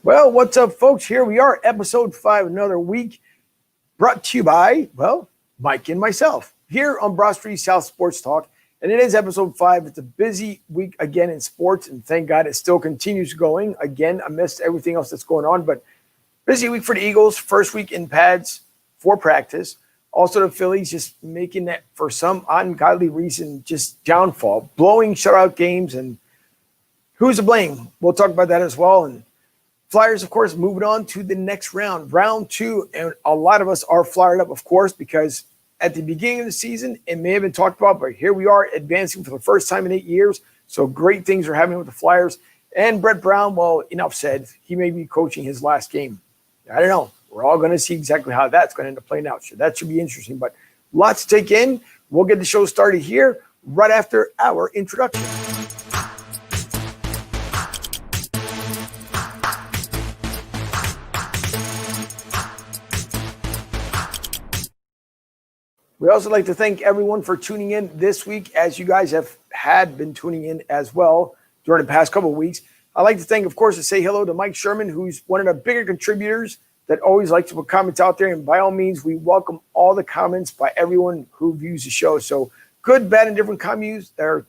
Well, what's up, folks? Here we are, episode 5, another week, brought to you by, Mike and myself, here on Broad Street South Sports Talk. And it is episode 5. It's a busy week again in sports, and thank God it still continues going. Again, amidst everything else that's going on, but busy week for the Eagles, first week in pads for practice. Also, the Phillies just making that, for some ungodly reason, just downfall, blowing shutout games, and who's to blame? We'll talk about that as well. And Flyers, of course, moving on to the next round, round 2. And a lot of us are fired up, of course, because at the beginning of the season, it may have been talked about, but here we are advancing for the first time in 8 years. So great things are happening with the Flyers. And Brett Brown, well, enough said. He may be coaching his last game. I don't know. We're all going to see exactly how that's going to end up playing out. So that should be interesting. But lots to take in. We'll get the show started here right after our introduction. We also like to thank everyone for tuning in this week, as you guys had been tuning in as well during the past couple of weeks. I'd like to thank, of course, to say hello to Mike Sherman, who's one of the bigger contributors that always like to put comments out there. And by all means, we welcome all the comments by everyone who views the show. So good, bad, and different comments are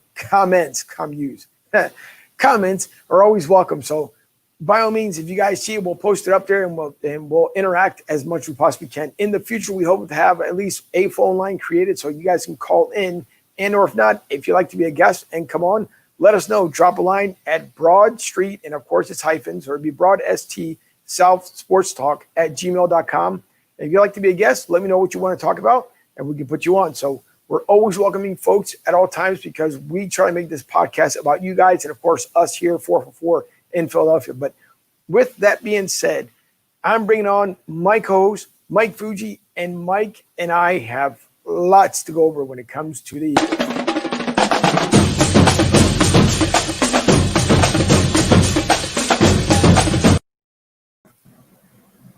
always welcome. So by all means, if you guys see it, we'll post it up there and we'll interact as much as we possibly can. In the future, we hope to have at least a phone line created so you guys can call in. And or if not, if you'd like to be a guest and come on, let us know. Drop a line at Broad Street, and of course it's hyphens, or it'd be Broad ST South Sports Talk at gmail.com. And if you'd like to be a guest, let me know what you want to talk about, and we can put you on. So we're always welcoming folks at all times because we try to make this podcast about you guys and, of course, us here, 444 in Philadelphia. But with that being said, I'm bringing on my co-host, Mike Fuji, and Mike and I have lots to go over when it comes to the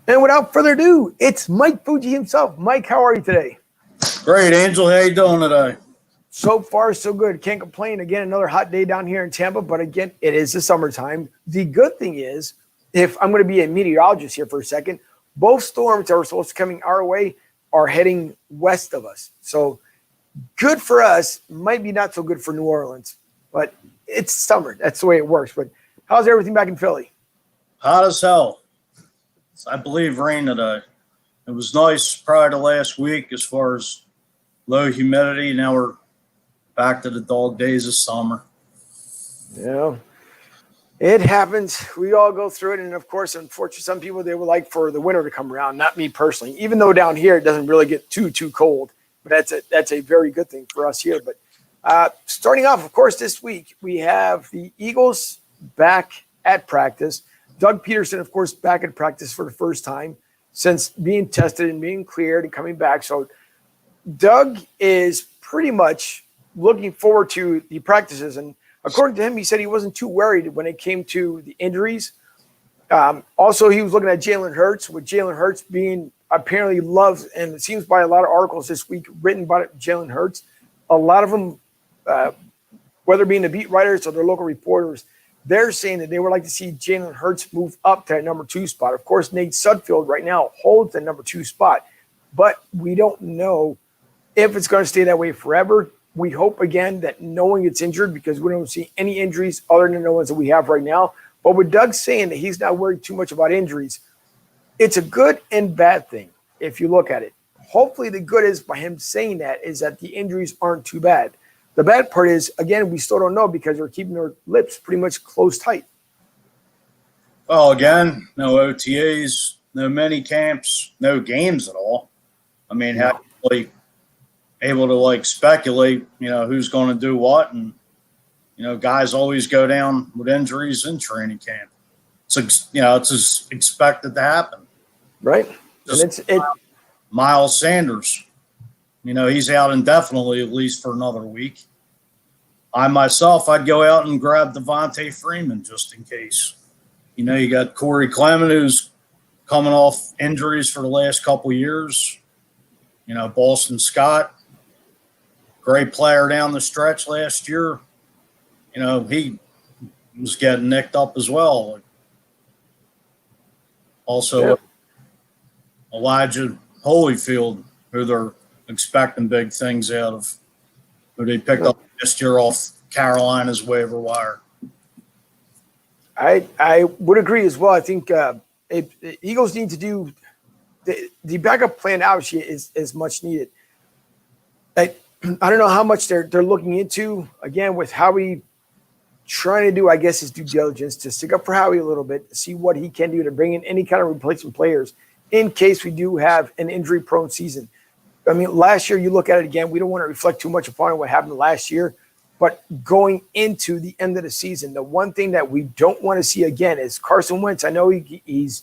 And without further ado, it's Mike Fuji himself. Mike, how are you today? Great, Angel. How you doing today? So far, so good. Can't complain. Again, another hot day down here in Tampa, but again, it is the summertime. The good thing is, if I'm going to be a meteorologist here for a second, both storms that are supposed to be coming our way are heading west of us. So good for us, might be not so good for New Orleans, but it's summer. That's the way it works. But how's everything back in Philly? Hot as hell. I believe rain today. It was nice prior to last week as far as low humidity. Now we're back to the dog days of summer. Yeah, it happens. We all go through it. And, of course, unfortunately, some people, they would like for the winter to come around. Not me personally, even though down here it doesn't really get too cold. But that's a very good thing for us here. But starting off, of course, this week, we have the Eagles back at practice. Doug Peterson, of course, back at practice for the first time since being tested and being cleared and coming back. So Doug is pretty much looking forward to the practices. And according to him, he said he wasn't too worried when it came to the injuries. Also, he was looking at Jalen Hurts, with Jalen Hurts being apparently loved, and it seems by a lot of articles this week written about Jalen Hurts. A lot of them, whether being the beat writers or their local reporters, they're saying that they would like to see Jalen Hurts move up to that number 2 spot. Of course, Nate Sudfeld right now holds the number 2 spot, but we don't know if it's going to stay that way forever. We hope, again, that no one gets injured because we don't see any injuries other than the ones that we have right now. But with Doug saying that he's not worried too much about injuries, it's a good and bad thing if you look at it. Hopefully the good is by him saying that is that the injuries aren't too bad. The bad part is, again, we still don't know because they're keeping their lips pretty much closed tight. Well, again, no OTAs, no mini camps, no games at all. I mean, how really able to speculate, who's going to do what, and guys always go down with injuries in training camp. So it's just expected to happen, right? Just and Miles Sanders. He's out indefinitely, at least for another week. I myself, I'd go out and grab Devontae Freeman just in case. You got Corey Clement, who's coming off injuries for the last couple of years. Boston Scott, great player down the stretch last year. He was getting nicked up as well. Also, Elijah Holyfield, who they're expecting big things out of, who they picked up this year off Carolina's waiver wire. I would agree as well. I think the Eagles need to do the backup plan. Obviously, is much needed. I don't know how much they're looking into, again, with Howie trying to do, I guess, his due diligence to stick up for Howie a little bit, see what he can do to bring in any kind of replacement players in case we do have an injury-prone season. I mean, last year, you look at it again, we don't want to reflect too much upon what happened last year, but going into the end of the season, the one thing that we don't want to see again is Carson Wentz. I know he's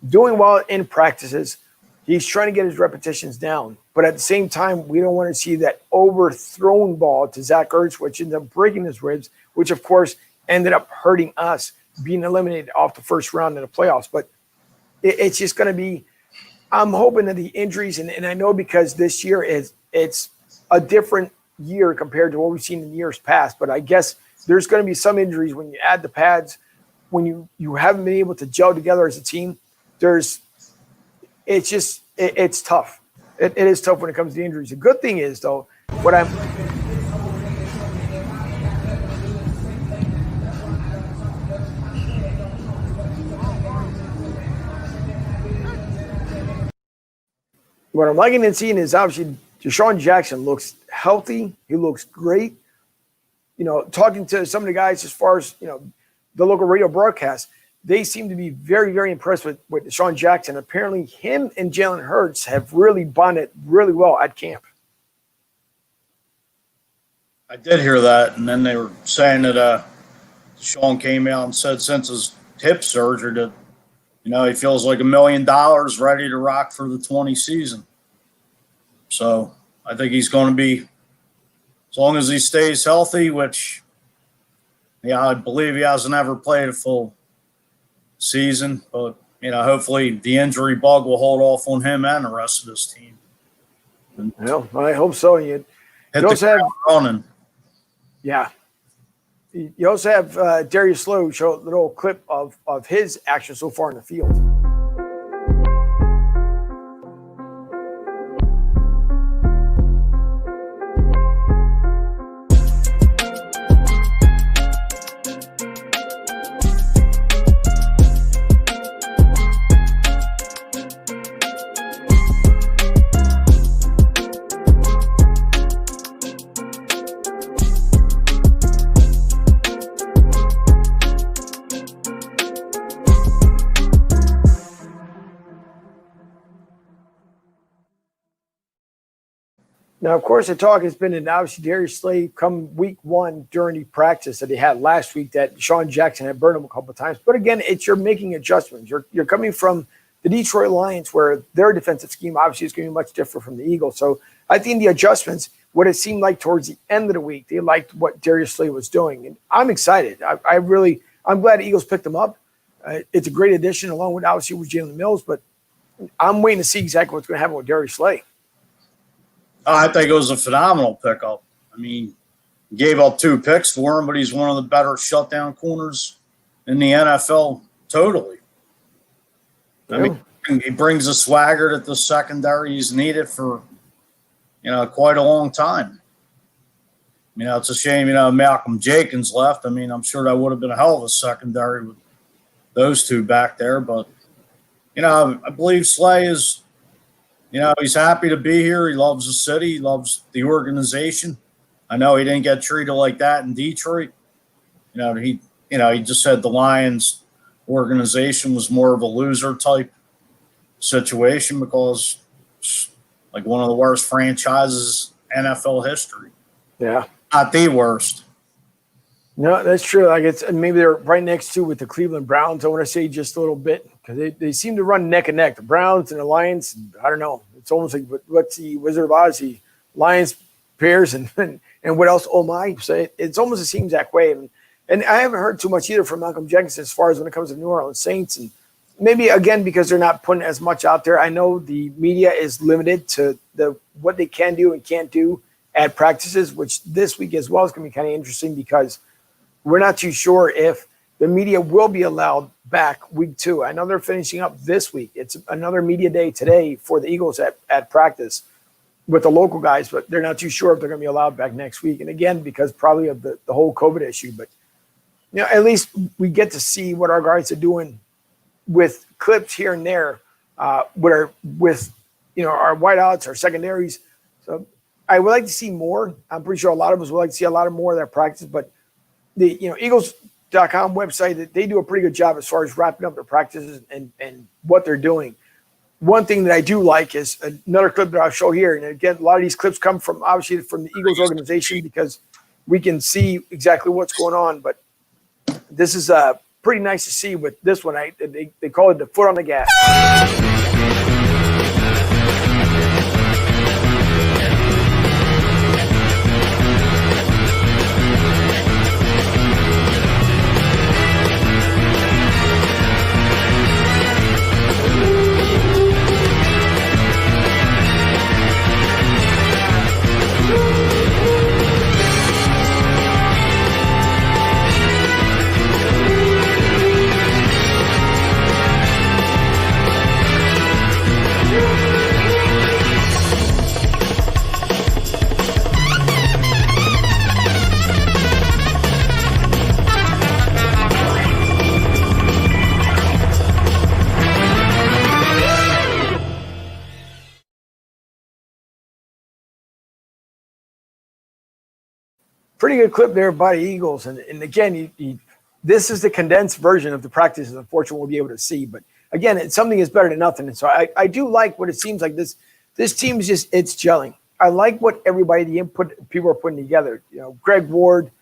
doing well in practices. He's trying to get his repetitions down. But at the same time, we don't want to see that overthrown ball to Zach Ertz, which ended up breaking his ribs, which, of course, ended up hurting us, being eliminated off the first round in the playoffs. But it's just going to be – I'm hoping that the injuries – and I know because this year it's a different year compared to what we've seen in years past. But I guess there's going to be some injuries when you add the pads, when you haven't been able to gel together as a team. It's tough. It is tough when it comes to injuries. The good thing is, though, what I'm liking and seeing is obviously Deshaun Jackson looks healthy. He looks great. You know, talking to some of the guys as far as, you know, the local radio broadcast, they seem to be very, very impressed with Deshaun Jackson. Apparently, him and Jalen Hurts have really bonded really well at camp. I did hear that, and then they were saying that Deshaun came out and said since his hip surgery that, you know, he feels like $1 million ready to rock for the 20 season. So I think he's going to be, as long as he stays healthy, which, yeah, I believe he hasn't ever played a full season, but, you know, hopefully the injury bug will hold off on him and the rest of this team. Well, I hope so. You also have running. Yeah. You also have Darius Slay show a little clip of his action so far in the field. Now, of course, the talk has been, and obviously Darius Slay come week one during the practice that he had last week that Deshaun Jackson had burned him a couple of times. But again, you're making adjustments. You're coming from the Detroit Lions where their defensive scheme obviously is going to be much different from the Eagles. So I think the adjustments, what it seemed like towards the end of the week, they liked what Darius Slay was doing. And I'm excited. I'm glad the Eagles picked him up. It's a great addition along with obviously with Jalen Mills, but I'm waiting to see exactly what's going to happen with Darius Slay. I think it was a phenomenal pickup. I mean, gave up 2 picks for him, but he's one of the better shutdown corners in the NFL totally. I mean, he brings a swagger that the secondary is needed for, you know, quite a long time. You know, it's a shame, you know, Malcolm Jenkins left. I mean, I'm sure that would have been a hell of a secondary with those 2 back there. But, you know, I believe Slay is, you know, he's happy to be here. He loves the city. He loves the organization. I know he didn't get treated like that in Detroit. He just said the Lions organization was more of a loser type situation because it's like one of the worst franchises in NFL history. Yeah. Not the worst. No, that's true. Like maybe they're right next to with the Cleveland Browns. I want to say just a little bit because they seem to run neck and neck. The Browns and the Lions. I don't know. It's almost like what's the Wizard of Oz? The Lions, Bears, and what else? Oh my! So it's almost it seems that way. And I haven't heard too much either from Malcolm Jenkins as far as when it comes to New Orleans Saints. And maybe again because they're not putting as much out there. I know the media is limited to what they can do and can't do at practices, which this week as well is going to be kind of interesting because we're not too sure if the media will be allowed back week 2. I know they're finishing up this week. It's another media day today for the Eagles at practice with the local guys, but they're not too sure if they're going to be allowed back next week. And again, because probably of the whole COVID issue, but at least we get to see what our guys are doing with clips here and there, with our wideouts, our secondaries. So I would like to see more. I'm pretty sure a lot of us would like to see a lot of more of that practice, but the Eagles.com website, they do a pretty good job as far as wrapping up their practices and what they're doing. One thing that I do like is another clip that I'll show here. And again, a lot of these clips come from the Eagles organization because we can see exactly what's going on. But this is pretty nice to see with this one. They call it the foot on the gas. Pretty good clip there by the Eagles. And again, this is the condensed version of the practices, unfortunately, we'll be able to see. But again, it's something is better than nothing. And so I do like what it seems like this team is just, it's gelling. I like what the input people are putting together. Greg Ward,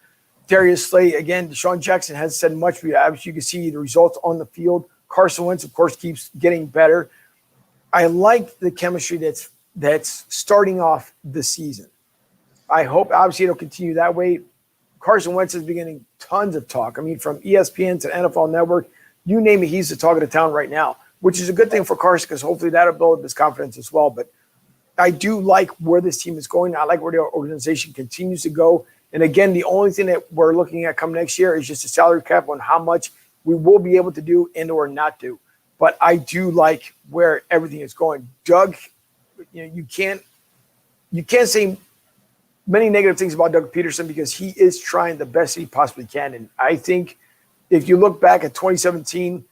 Darius Slay, again, Deshaun Jackson hasn't said much, but obviously you can see the results on the field. Carson Wentz, of course, keeps getting better. I like the chemistry that's starting off the season. I hope, obviously, it'll continue that way. Carson Wentz is beginning tons of talk. I mean, from ESPN to NFL Network, you name it, he's the talk of the town right now, which is a good thing for Carson because hopefully that'll build his confidence as well. But I do like where this team is going. I like where the organization continues to go. And again, the only thing that we're looking at come next year is just a salary cap on how much we will be able to do and or not do. But I do like where everything is going. Doug, you can't say many negative things about Doug Peterson because he is trying the best he possibly can. And I think if you look back at 2017,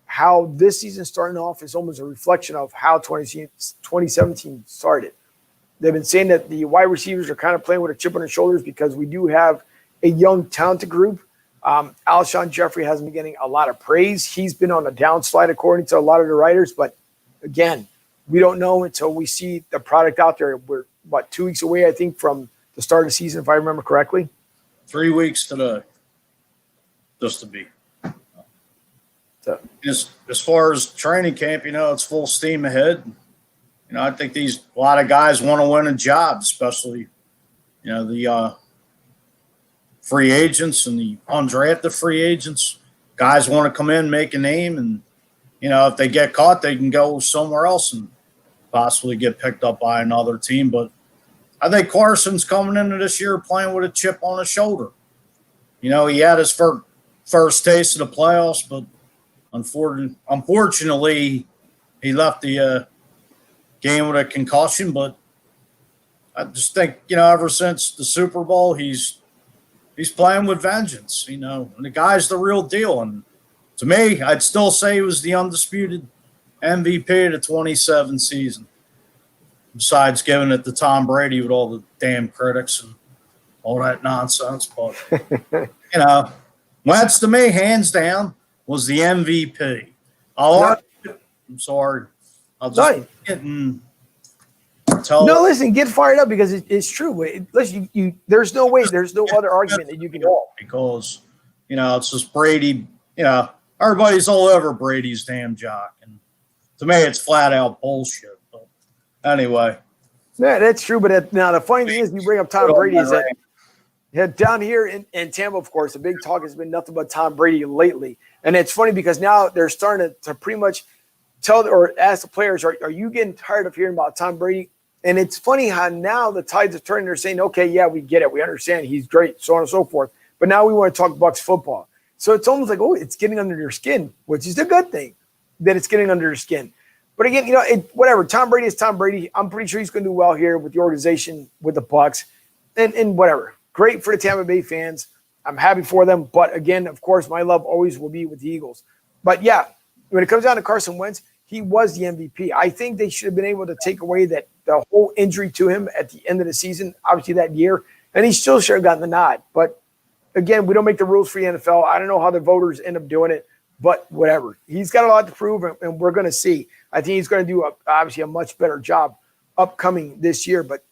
how this season starting off is almost a reflection of how 2017 started. They've been saying that the wide receivers are kind of playing with a chip on their shoulders because we do have a young, talented group. Alshon Jeffrey has been getting a lot of praise. He's been on a downslide according to a lot of the writers. But again, we don't know until we see the product out there. We're, 2 weeks away, I think, from the start of the season, if I remember correctly. 3 weeks today, just to be. So, as far as training camp, it's full steam ahead. I think a lot of guys want to win a job, especially, the free agents and the undrafted free agents. Guys want to come in, make a name, and, if they get caught, they can go somewhere else and possibly get picked up by another team. But I think Carson's coming into this year playing with a chip on his shoulder. He had his first taste of the playoffs, but unfortunately, he left the game with a concussion. But I just think, ever since the Super Bowl, he's playing with vengeance. And the guy's the real deal. And to me, I'd still say he was the undisputed MVP of the 27 season. Besides giving it to Tom Brady with all the damn critics and all that nonsense. But, Wentz to me, hands down, was the MVP. I'm sorry. I'll just get and tell. No, listen, get fired up because it's true. Listen, there's no way, there's no other argument that you can do. Because, it's just Brady, everybody's all over Brady's damn jock. And to me, it's flat out bullshit. Anyway. Yeah, that's true. But now the funny thing is, you bring up Tom Brady, is that down here in Tampa, of course, the big talk has been nothing but Tom Brady lately. And it's funny because now they're starting to pretty much tell or ask the players, are you getting tired of hearing about Tom Brady? And it's funny how now the tides are turning. They're saying, okay, yeah, we get it. We understand. He's great, so on and so forth. But now we want to talk Bucs football. So it's almost like, oh, it's getting under your skin, which is a good thing that it's getting under your skin. But again, whatever. Tom Brady is Tom Brady. I'm pretty sure he's going to do well here with the organization, with the Bucs, and whatever. Great for the Tampa Bay fans. I'm happy for them. But again, of course, my love always will be with the Eagles. But yeah, when it comes down to Carson Wentz, he was the MVP. I think they should have been able to take away the whole injury to him at the end of the season, obviously that year, and he still should have gotten the nod. But again, we don't make the rules for the NFL. I don't know how the voters end up doing it. But whatever. He's got a lot to prove, and we're going to see. I think he's going to do, obviously, a much better job upcoming this year. But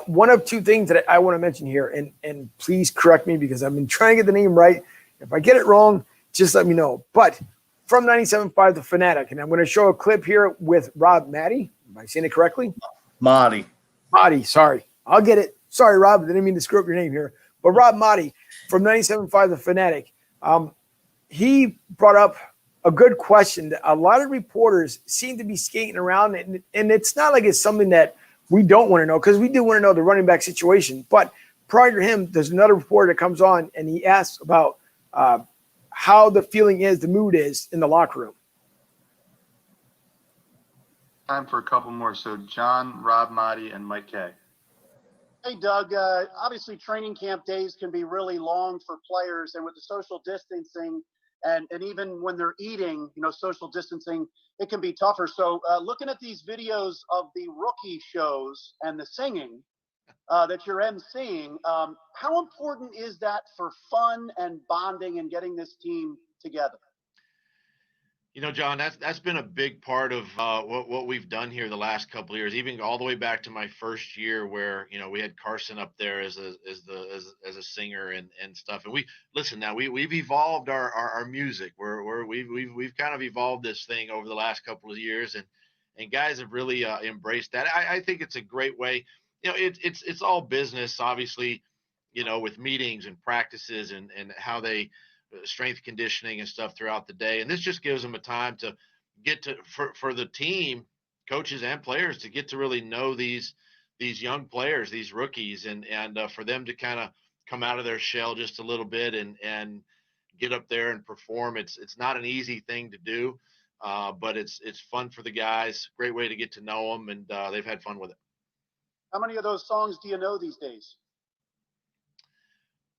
one of two things that I want to mention here, and please correct me because I've been trying to get the name right. If I get it wrong, just let me know. But from 97.5 The Fanatic, and I'm going to show a clip here with Rob Maddie. Am I saying it correctly? Marty, sorry. I'll get it. Sorry, Rob. I didn't mean to screw up your name here. But Rob Maddie from 97.5 The Fanatic, he brought up a good question that a lot of reporters seem to be skating around, and it's not like it's something that we don't want to know, because we do want to know the running back situation. But prior to him, there's another reporter that comes on, and he asks about how the feeling is, the mood is in the locker room. Time for a couple more. So John, Rob Maddie, and Mike K. Hey, Doug, obviously training camp days can be really long for players, and with the social distancing and even when they're eating, social distancing, it can be tougher. So looking at these videos of the rookie shows and the singing that you're emceeing, how important is that for fun and bonding and getting this team together? John, that's been a big part of what we've done here the last couple of years, even all the way back to my first year, where we had Carson up there as a singer and stuff. And we've evolved our music. We've kind of evolved this thing over the last couple of years, and guys have really embraced that. I think it's a great way. It's all business, obviously, with meetings and practices and how they strength conditioning and stuff throughout the day. And this just gives them a time to get to, for the team, coaches and players, to get to really know these young players, these rookies, and for them to kind of come out of their shell just a little bit and get up there and perform. It's not an easy thing to do, but it's fun for the guys. Great way to get to know them, and they've had fun with it. How many of those songs do you know these days?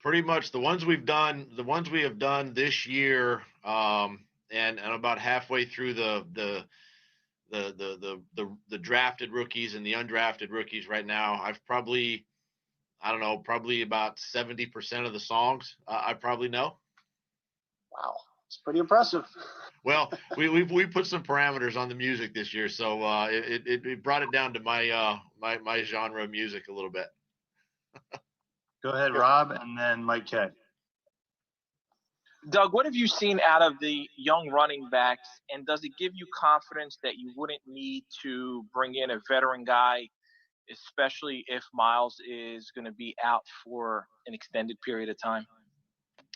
Pretty much the ones we have done this year, and about halfway through the drafted rookies and the undrafted rookies right now. I've probably about 70% of the songs I probably know. Wow, it's pretty impressive. Well, we put some parameters on the music this year, so it brought it down to my genre of music a little bit. Go ahead, Rob, and then Mike K. Doug, what have you seen out of the young running backs, and does it give you confidence that you wouldn't need to bring in a veteran guy, especially if Miles is going to be out for an extended period of time?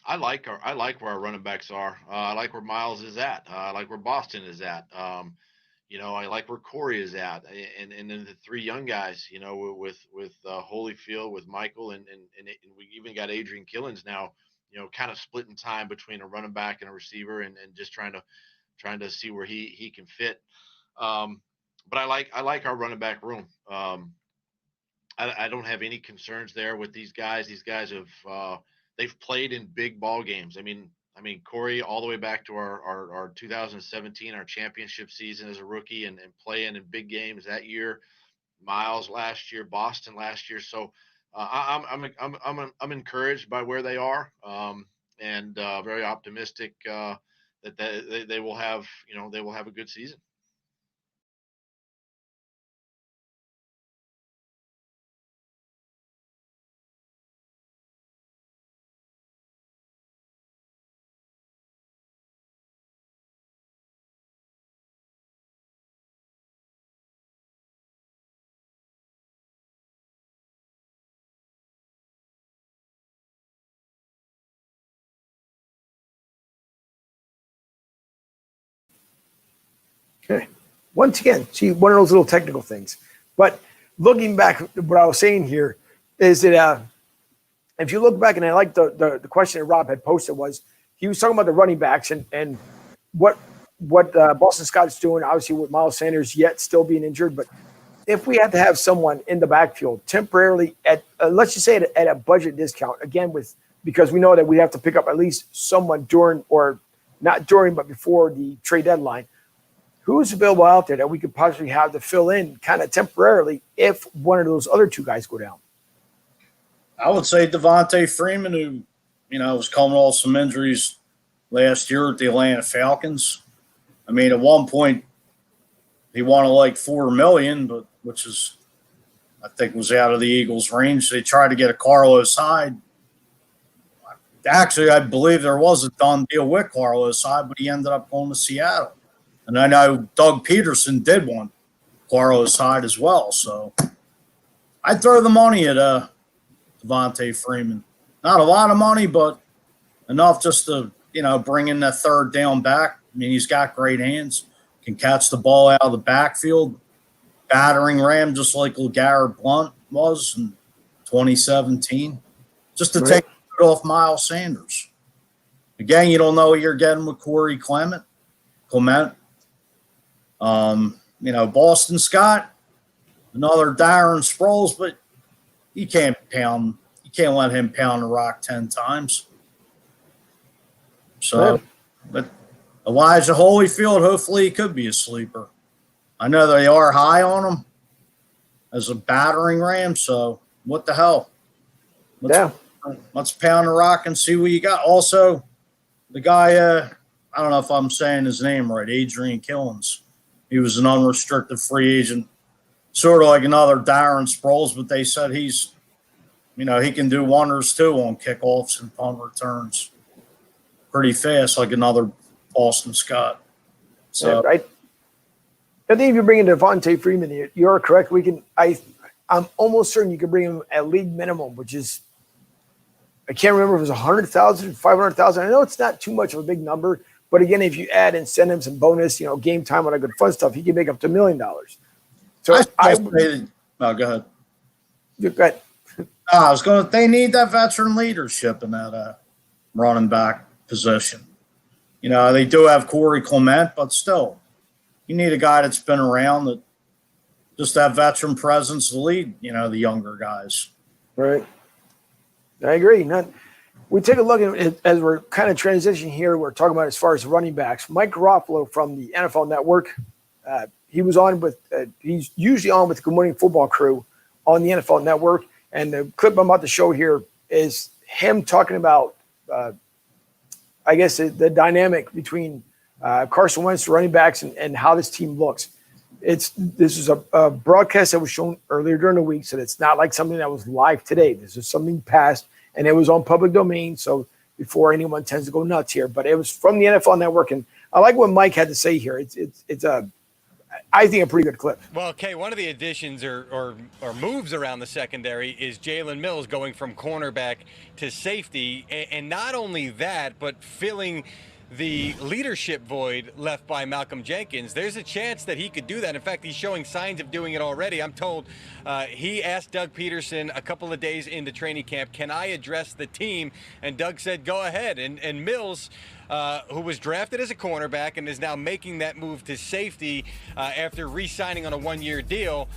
I like where our running backs are. I like where Miles is at. I like where Boston is at. I like where Corey is at, and then the three young guys, with Holyfield, with Michael, and we even got Adrian Killens now, kind of splitting time between a running back and a receiver, and just trying to see where he can fit. But I like our running back room. I don't have any concerns there with these guys. These guys have they've played in big ball games. I mean, Corey, all the way back to our 2017, our championship season as a rookie, and playing in big games that year. Miles last year, Boston last year. So I'm encouraged by where they are, and very optimistic that they will have a good season. Okay. Once again, see, one of those little technical things. But looking back, what I was saying here is that if you look back, and I like the question that Rob had posted was, he was talking about the running backs and what Boston Scott's doing, obviously with Miles Sanders yet still being injured. But if we had to have someone in the backfield temporarily at let's just say at a budget discount, again, because we know that we have to pick up at least someone during, or not during, but before the trade deadline, who's available out there that we could possibly have to fill in kind of temporarily if one of those other two guys go down? I would say Devontae Freeman, who, was coming off some injuries last year at the Atlanta Falcons. I mean, at one point he wanted like $4 million, but which is, I think, was out of the Eagles' range. They tried to get a Carlos Hyde. Actually, I believe there was a done deal with Carlos Hyde, but he ended up going to Seattle. And I know Doug Peterson did want Carlos Hyde as well. So I'd throw the money at Devontae Freeman. Not a lot of money, but enough just to, bring in that third down back. I mean, he's got great hands, can catch the ball out of the backfield, battering ram just like LeGarrette Blount was in 2017, just to take it off Miles Sanders. Again, you don't know what you're getting with Corey Clement. Boston Scott, another Darren Sproles, but you can't let him pound the rock 10 times. So, but Elijah Holyfield, hopefully he could be a sleeper. I know they are high on him as a battering ram, so what the hell? Let's pound the rock and see what you got. Also, the guy, I don't know if I'm saying his name right, Adrian Killens. He was an unrestricted free agent, sort of like another Darren Sproles, but they said he's, he can do wonders too on kickoffs and punt returns pretty fast, like another Boston Scott. So, I think if you bring in Devontae Freeman, you're correct. I'm almost certain you can bring him at league minimum, which is, I can't remember if it was 100,000, 500,000. I know it's not too much of a big number, but again, if you add incentives and bonus, game time, all that good fun stuff, he can make up to $1 million. So go ahead. Go ahead. They need that veteran leadership in that running back position. They do have Corey Clement, but still, you need a guy that's been around, that just that veteran presence to lead, the younger guys. Right. I agree. We take a look at it as we're kind of transitioning here. We're talking about as far as running backs. Mike Garofalo from the NFL Network. He's usually on with the Good Morning Football crew on the NFL Network. And the clip I'm about to show here is him talking about, the dynamic between Carson Wentz, running backs, and how this team looks. This is a broadcast that was shown earlier during the week, so it's not like something that was live today. This is something past, and it was on public domain, so before anyone tends to go nuts here. But it was from the NFL Network, and I like what Mike had to say here. I think a pretty good clip. Well, Kay, one of the additions or moves around the secondary is Jalen Mills going from cornerback to safety. And not only that, but filling the leadership void left by Malcolm Jenkins. There's a chance that he could do that. In fact, he's showing signs of doing it already. I'm told he asked Doug Peterson a couple of days into training camp, can I address the team? And Doug said, go ahead. And Mills, who was drafted as a cornerback and is now making that move to safety after re-signing on a one-year deal,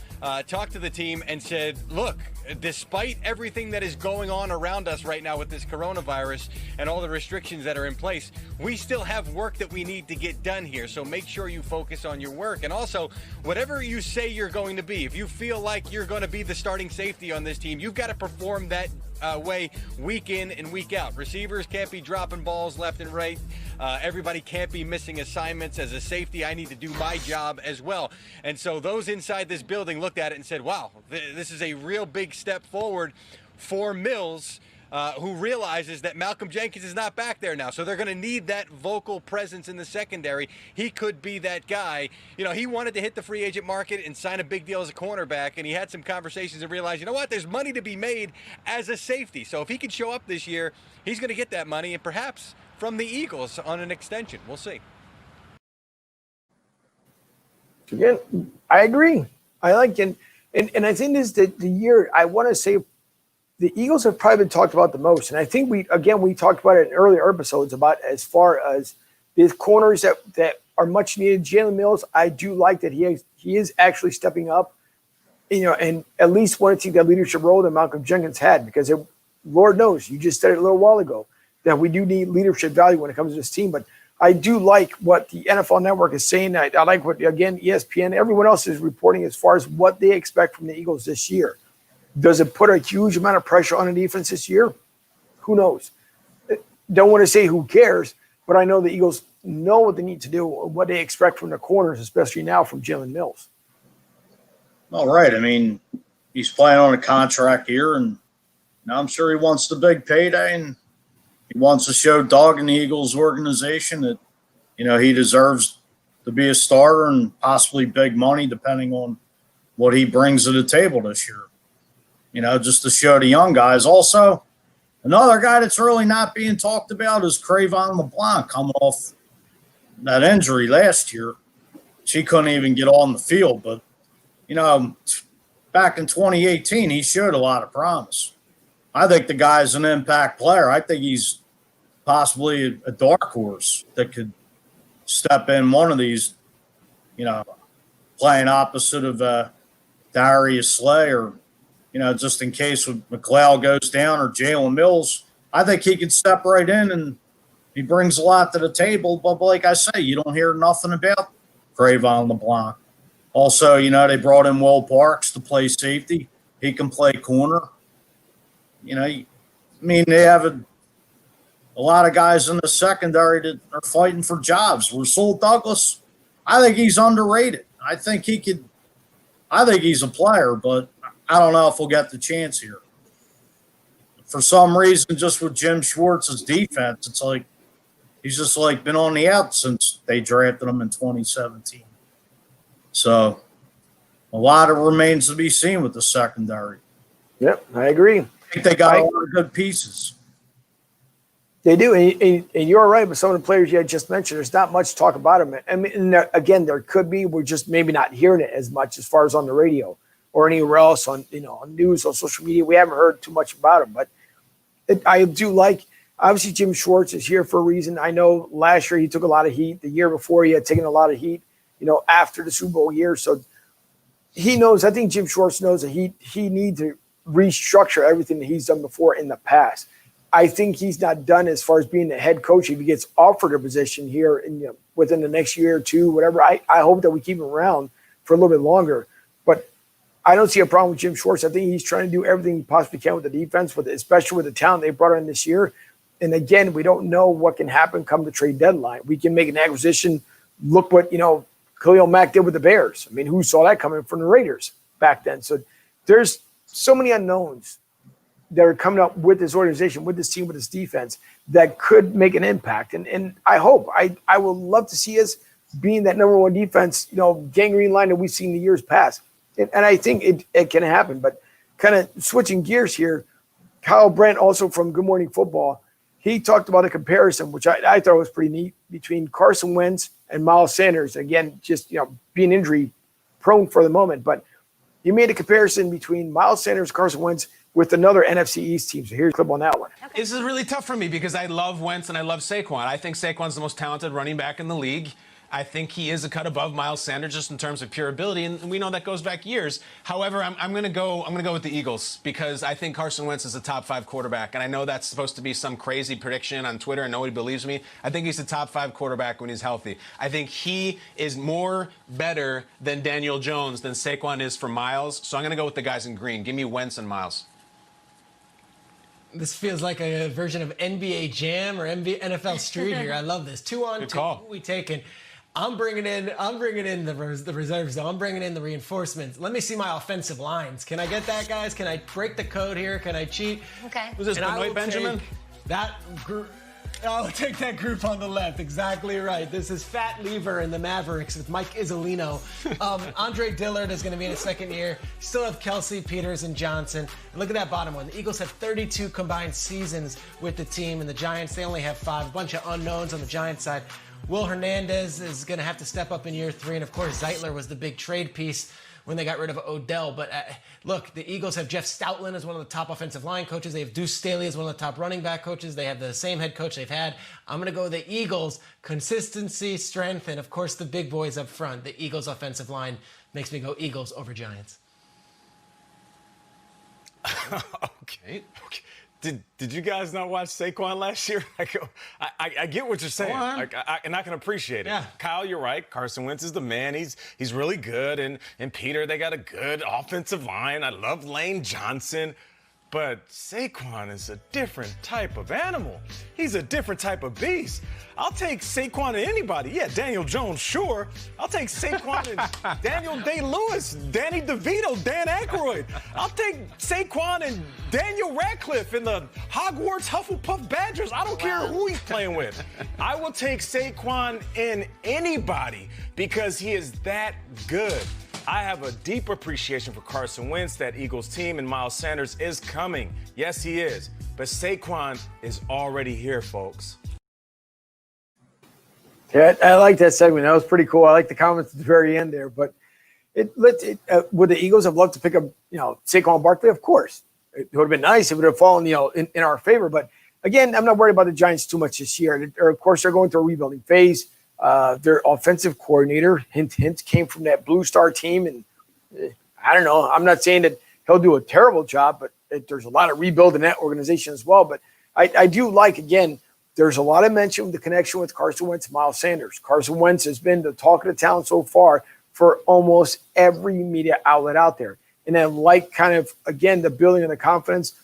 talked to the team and said, look, despite everything that is going on around us right now with this coronavirus and all the restrictions that are in place, we still have work that we need to get done here. So make sure you focus on your work. And also, whatever you say you're going to be, if you feel like you're going to be the starting safety on this team, you've got to perform that way week in and week out. Receivers can't be dropping balls left and right. Everybody can't be missing assignments. As a safety, I need to do my job as well. And so those inside this building looked at it and said, wow, this is a real big step forward for Mills, who realizes that Malcolm Jenkins is not back there now. So they're going to need that vocal presence in the secondary. He could be that guy. He wanted to hit the free agent market and sign a big deal as a cornerback, and he had some conversations and realized, you know what, there's money to be made as a safety. So if he can show up this year, he's going to get that money, and perhaps from the Eagles on an extension. We'll see. Again, I agree. I like it. And I think this is the year, I want to say the Eagles have probably been talked about the most. And I think we talked about it in earlier episodes about as far as the corners that are much needed. Jalen Mills, I do like that he is actually stepping up, and at least want to take that leadership role that Malcolm Jenkins had, because Lord knows, you just said it a little while ago, that we do need leadership value when it comes to this team. But I do like what the NFL Network is saying. I like what, again, ESPN, everyone else is reporting as far as what they expect from the Eagles this year. Does it put a huge amount of pressure on the defense this year? Who knows? Don't want to say who cares, but I know the Eagles know what they need to do, what they expect from the corners, especially now from Jalen Mills. All right. I mean, he's playing on a contract here, and I'm sure he wants the big payday, and he wants to show Doug and the Eagles organization that, he deserves to be a starter and possibly big money depending on what he brings to the table this year. Just to show the young guys. Also, another guy that's really not being talked about is Cravon LeBlanc, coming off that injury last year. She couldn't even get on the field. But, back in 2018, he showed a lot of promise. I think the guy's an impact player. I think he's possibly a dark horse that could step in one of these, playing opposite of Darius Slay, or, just in case McLeod goes down, or Jalen Mills. I think he could step right in, and he brings a lot to the table. But like I say, you don't hear nothing about Cravon LeBlanc. Also, they brought in Will Parks to play safety. He can play corner. They have a lot of guys in the secondary that are fighting for jobs. Rasul Douglas, I think he's underrated. I think he's a player, but I don't know if we'll get the chance here. For some reason, just with Jim Schwartz's defense, it's like he's just been on the out since they drafted him in 2017. So a lot of remains to be seen with the secondary. Yep, I agree. I think they got a lot of good pieces. They do, and you're right. But some of the players you had just mentioned, there's not much talk about them. I mean, again, there could be. We're just maybe not hearing it as much as far as on the radio or anywhere else on on news, on social media. We haven't heard too much about him. But I do like. Obviously, Jim Schwartz is here for a reason. I know last year he took a lot of heat. The year before he had taken a lot of heat. After the Super Bowl year, so he knows. I think Jim Schwartz knows that he needs to restructure everything that he's done before in the past. I think he's not done as far as being the head coach. If he gets offered a position here within the next year or two, whatever, I hope that we keep him around for a little bit longer. But I don't see a problem with Jim Schwartz. I think he's trying to do everything he possibly can with the defense, especially with the talent they brought in this year. And again, we don't know what can happen come the trade deadline. We can make an acquisition. Look what, Khalil Mack did with the Bears. I mean, who saw that coming from the Raiders back then? So there's so many unknowns that are coming up with this organization, with this team, with this defense that could make an impact. And I hope, I would love to see us being that number one defense, gangrene line that we've seen in the years past. And I think it can happen. But kind of switching gears here, Kyle Brandt, also from Good Morning Football, he talked about a comparison, which I thought was pretty neat, between Carson Wentz and Miles Sanders. Again, just being injury prone for the moment, but he made a comparison between Miles Sanders, Carson Wentz with another NFC East team. So here's a clip on that one. This is really tough for me because I love Wentz and I love Saquon. I think Saquon's the most talented running back in the league. I think he is a cut above Miles Sanders just in terms of pure ability, and we know that goes back years. However, I'm going to go with the Eagles because I think Carson Wentz is a top 5 quarterback, and I know that's supposed to be some crazy prediction on Twitter and nobody believes me. I think he's a top 5 quarterback when he's healthy. I think he is more better than Daniel Jones than Saquon is for Miles, so I'm going to go with the guys in green. Give me Wentz and Miles. This feels like a version of NBA Jam or NFL Street here. I love this. 2 on 2. Who we taking? I'm bringing in the reserves, though. I'm bringing in the reinforcements. Let me see my offensive lines. Can I get that, guys? Can I break the code here? Can I cheat? Okay. Was this Benoit Benjamin? That group. I'll take that group on the left. Exactly right. This is Fat Lever and the Mavericks with Mike Isolino. Andre Dillard is going to be in his second year. Still have Kelsey, Peters, and Johnson. And look at that bottom one. The Eagles have 32 combined seasons with the team, and the Giants, they only have 5. A bunch of unknowns on the Giants side. Will Hernandez is going to have to step up in year 3. And, of course, Zeitler was the big trade piece when they got rid of Odell. But look, the Eagles have Jeff Stoutland as one of the top offensive line coaches. They have Deuce Staley as one of the top running back coaches. They have the same head coach they've had. I'm going to go with the Eagles. Consistency, strength, and of course the big boys up front. The Eagles offensive line makes me go Eagles over Giants. Okay. Did you guys not watch Saquon last year? I get what you're saying, and I can appreciate it. Yeah. Kyle, you're right. Carson Wentz is the man. He's really good, and Peter, they got a good offensive line. I love Lane Johnson. But Saquon is a different type of animal. He's a different type of beast. I'll take Saquon and anybody. Yeah, Daniel Jones, sure. I'll take Saquon and Daniel Day-Lewis, Danny DeVito, Dan Aykroyd. I'll take Saquon and Daniel Radcliffe in the Hogwarts Hufflepuff Badgers. I don't care who he's playing with. I will take Saquon in anybody because he is that good. I have a deep appreciation for Carson Wentz, that Eagles team, and Miles Sanders is coming. Yes, he is. But Saquon is already here, folks. Yeah, I like that segment. That was pretty cool. I like the comments at the very end there. But would the Eagles have loved to pick up, Saquon Barkley? Of course. It would have been nice. It would have fallen, in our favor. But again, I'm not worried about the Giants too much this year. Of course, they're going through a rebuilding phase. Their offensive coordinator, hint, came from that Blue Star team. And I don't know. I'm not saying that he'll do a terrible job, but there's a lot of rebuild in that organization as well. But I do like, again, there's a lot of mention of the connection with Carson Wentz and Miles Sanders. Carson Wentz has been the talk of the town so far for almost every media outlet out there. And then again, the building of the confidence.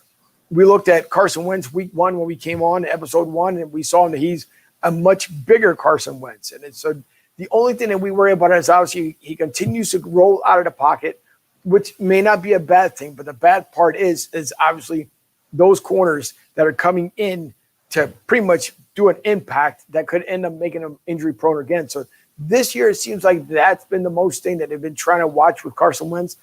We looked at Carson Wentz week 1 when we came on episode 1, and we saw him that he's a much bigger Carson Wentz. And so the only thing that we worry about is obviously he continues to roll out of the pocket, which may not be a bad thing. But the bad part is obviously those corners that are coming in to pretty much do an impact that could end up making him injury prone again. So this year, it seems like that's been the most thing that they've been trying to watch with Carson Wentz,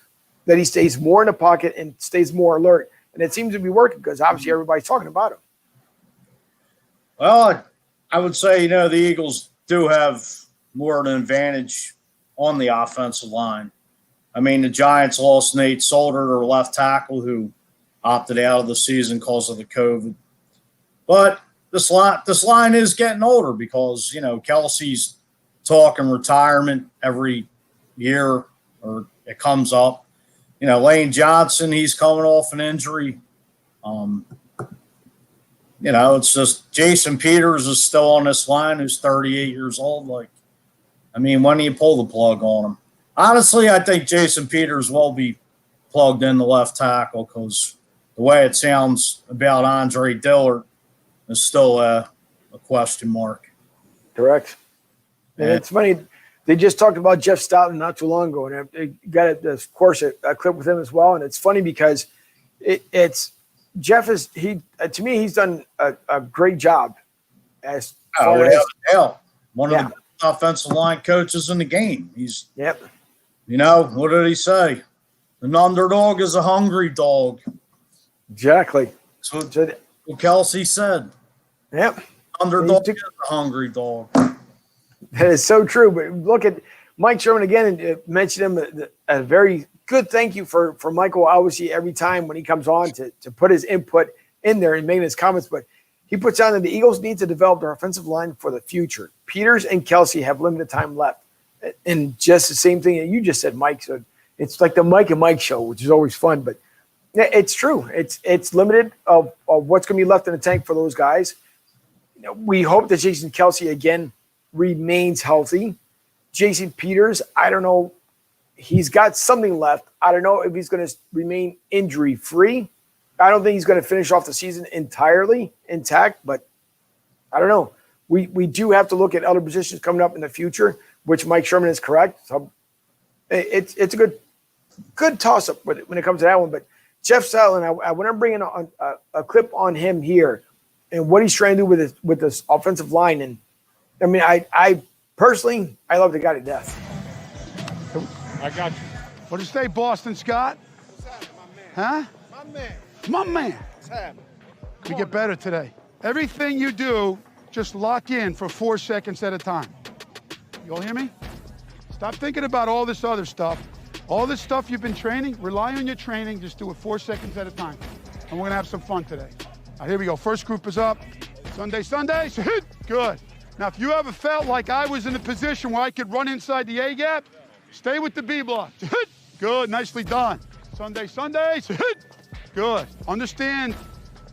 that he stays more in the pocket and stays more alert. And it seems to be working because obviously everybody's talking about him. Well, I would say, the Eagles do have more of an advantage on the offensive line. I mean, the Giants lost Nate Solder, their left tackle, who opted out of the season because of the COVID. But this line is getting older because, Kelsey's talking retirement every year, or it comes up. Lane Johnson, he's coming off an injury. It's just Jason Peters is still on this line, who's 38 years old. When do you pull the plug on him? Honestly, I think Jason Peters will be plugged in the left tackle because the way it sounds about Andre Dillard is still a question mark. Correct. And it's funny, they just talked about Jeff Stoutland not too long ago, and they got, of course, a clip with him as well. And it's funny because it's Jeff is to me he's done a great job as far as one of the best offensive line coaches in the game. He's what did he say? An underdog is a hungry dog. Exactly. That's what Kelsey said. Yep. Underdog is a hungry dog. That is so true. But look at Mike Sherman again, and mentioned him a very good thank you for Michael, obviously, every time when he comes on to put his input in there and making his comments. But he puts down that the Eagles need to develop their offensive line for the future. Peters and Kelsey have limited time left. And just the same thing that you just said, Mike. So it's like the Mike and Mike show, which is always fun. But it's true. It's limited of what's going to be left in the tank for those guys. We hope that Jason Kelsey, again, remains healthy. Jason Peters, I don't know. He's got something left. I don't know if he's going to remain injury-free. I don't think he's going to finish off the season entirely intact, but I don't know. We do have to look at other positions coming up in the future, which Mike Sherman is correct. So it's a good toss-up when it comes to that one. But Jeff Stoutland, I want to bring in a clip on him here and what he's trying to do with this offensive line. And I mean, I personally, I love the guy to death. I got you. What did you say, Boston Scott? What's happening, my man? Huh? My man. My man. What's happening? We get better today. Everything you do, just lock in for 4 seconds at a time. You all hear me? Stop thinking about all this other stuff. All this stuff you've been training, rely on your training. Just do it 4 seconds at a time. And we're going to have some fun today. All right, here we go. First group is up. Sunday. Good. Now, if you ever felt like I was in a position where I could run inside the A gap, stay with the B block. Good. Nicely done. Sunday. Good. Understand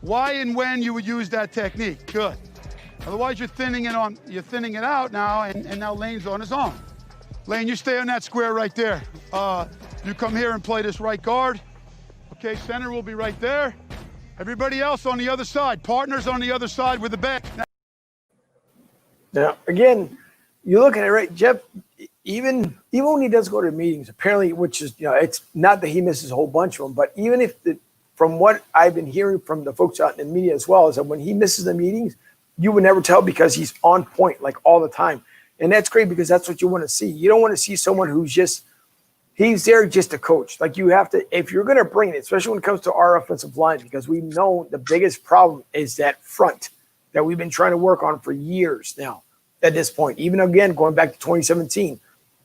why and when you would use that technique. Good. Otherwise, you're thinning it out now, and now Lane's on his own. Lane, you stay on that square right there. You come here and play this right guard. Okay, center will be right there. Everybody else on the other side. Partners on the other side with the back. Now, again, you look at it, right, Jeff, even when he does go to meetings, apparently, which is, it's not that he misses a whole bunch of them, but even if, from what I've been hearing from the folks out in the media as well, is that when he misses the meetings, you would never tell because he's on point, like, all the time. And that's great because that's what you want to see. You don't want to see someone who's he's there just to coach. Like, you have to, if you're going to bring it, especially when it comes to our offensive line, because we know the biggest problem is that front that we've been trying to work on for years now at this point, even again, going back to 2017.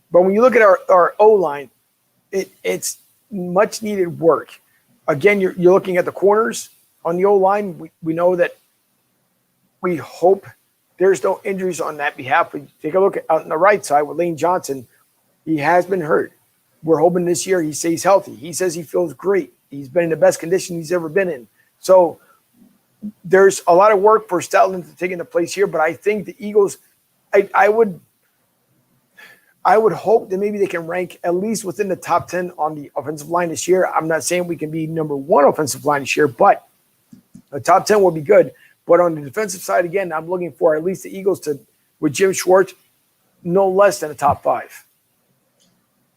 But when you look at our O-line, it's much needed work. Again, you're looking at the corners on the O-line. We know that we hope there's no injuries on that behalf. We take a look at out on the right side with Lane Johnson. He has been hurt. We're hoping this year he stays healthy. He says he feels great. He's been in the best condition he's ever been in. So there's a lot of work for Stoutland to take into place here, but I think the Eagles, I would hope that maybe they can rank at least within the top 10 on the offensive line this year. I'm not saying we can be number one offensive line this year, but the top 10 will be good. But on the defensive side, again, I'm looking for at least the Eagles to, with Jim Schwartz, no less than a top 5.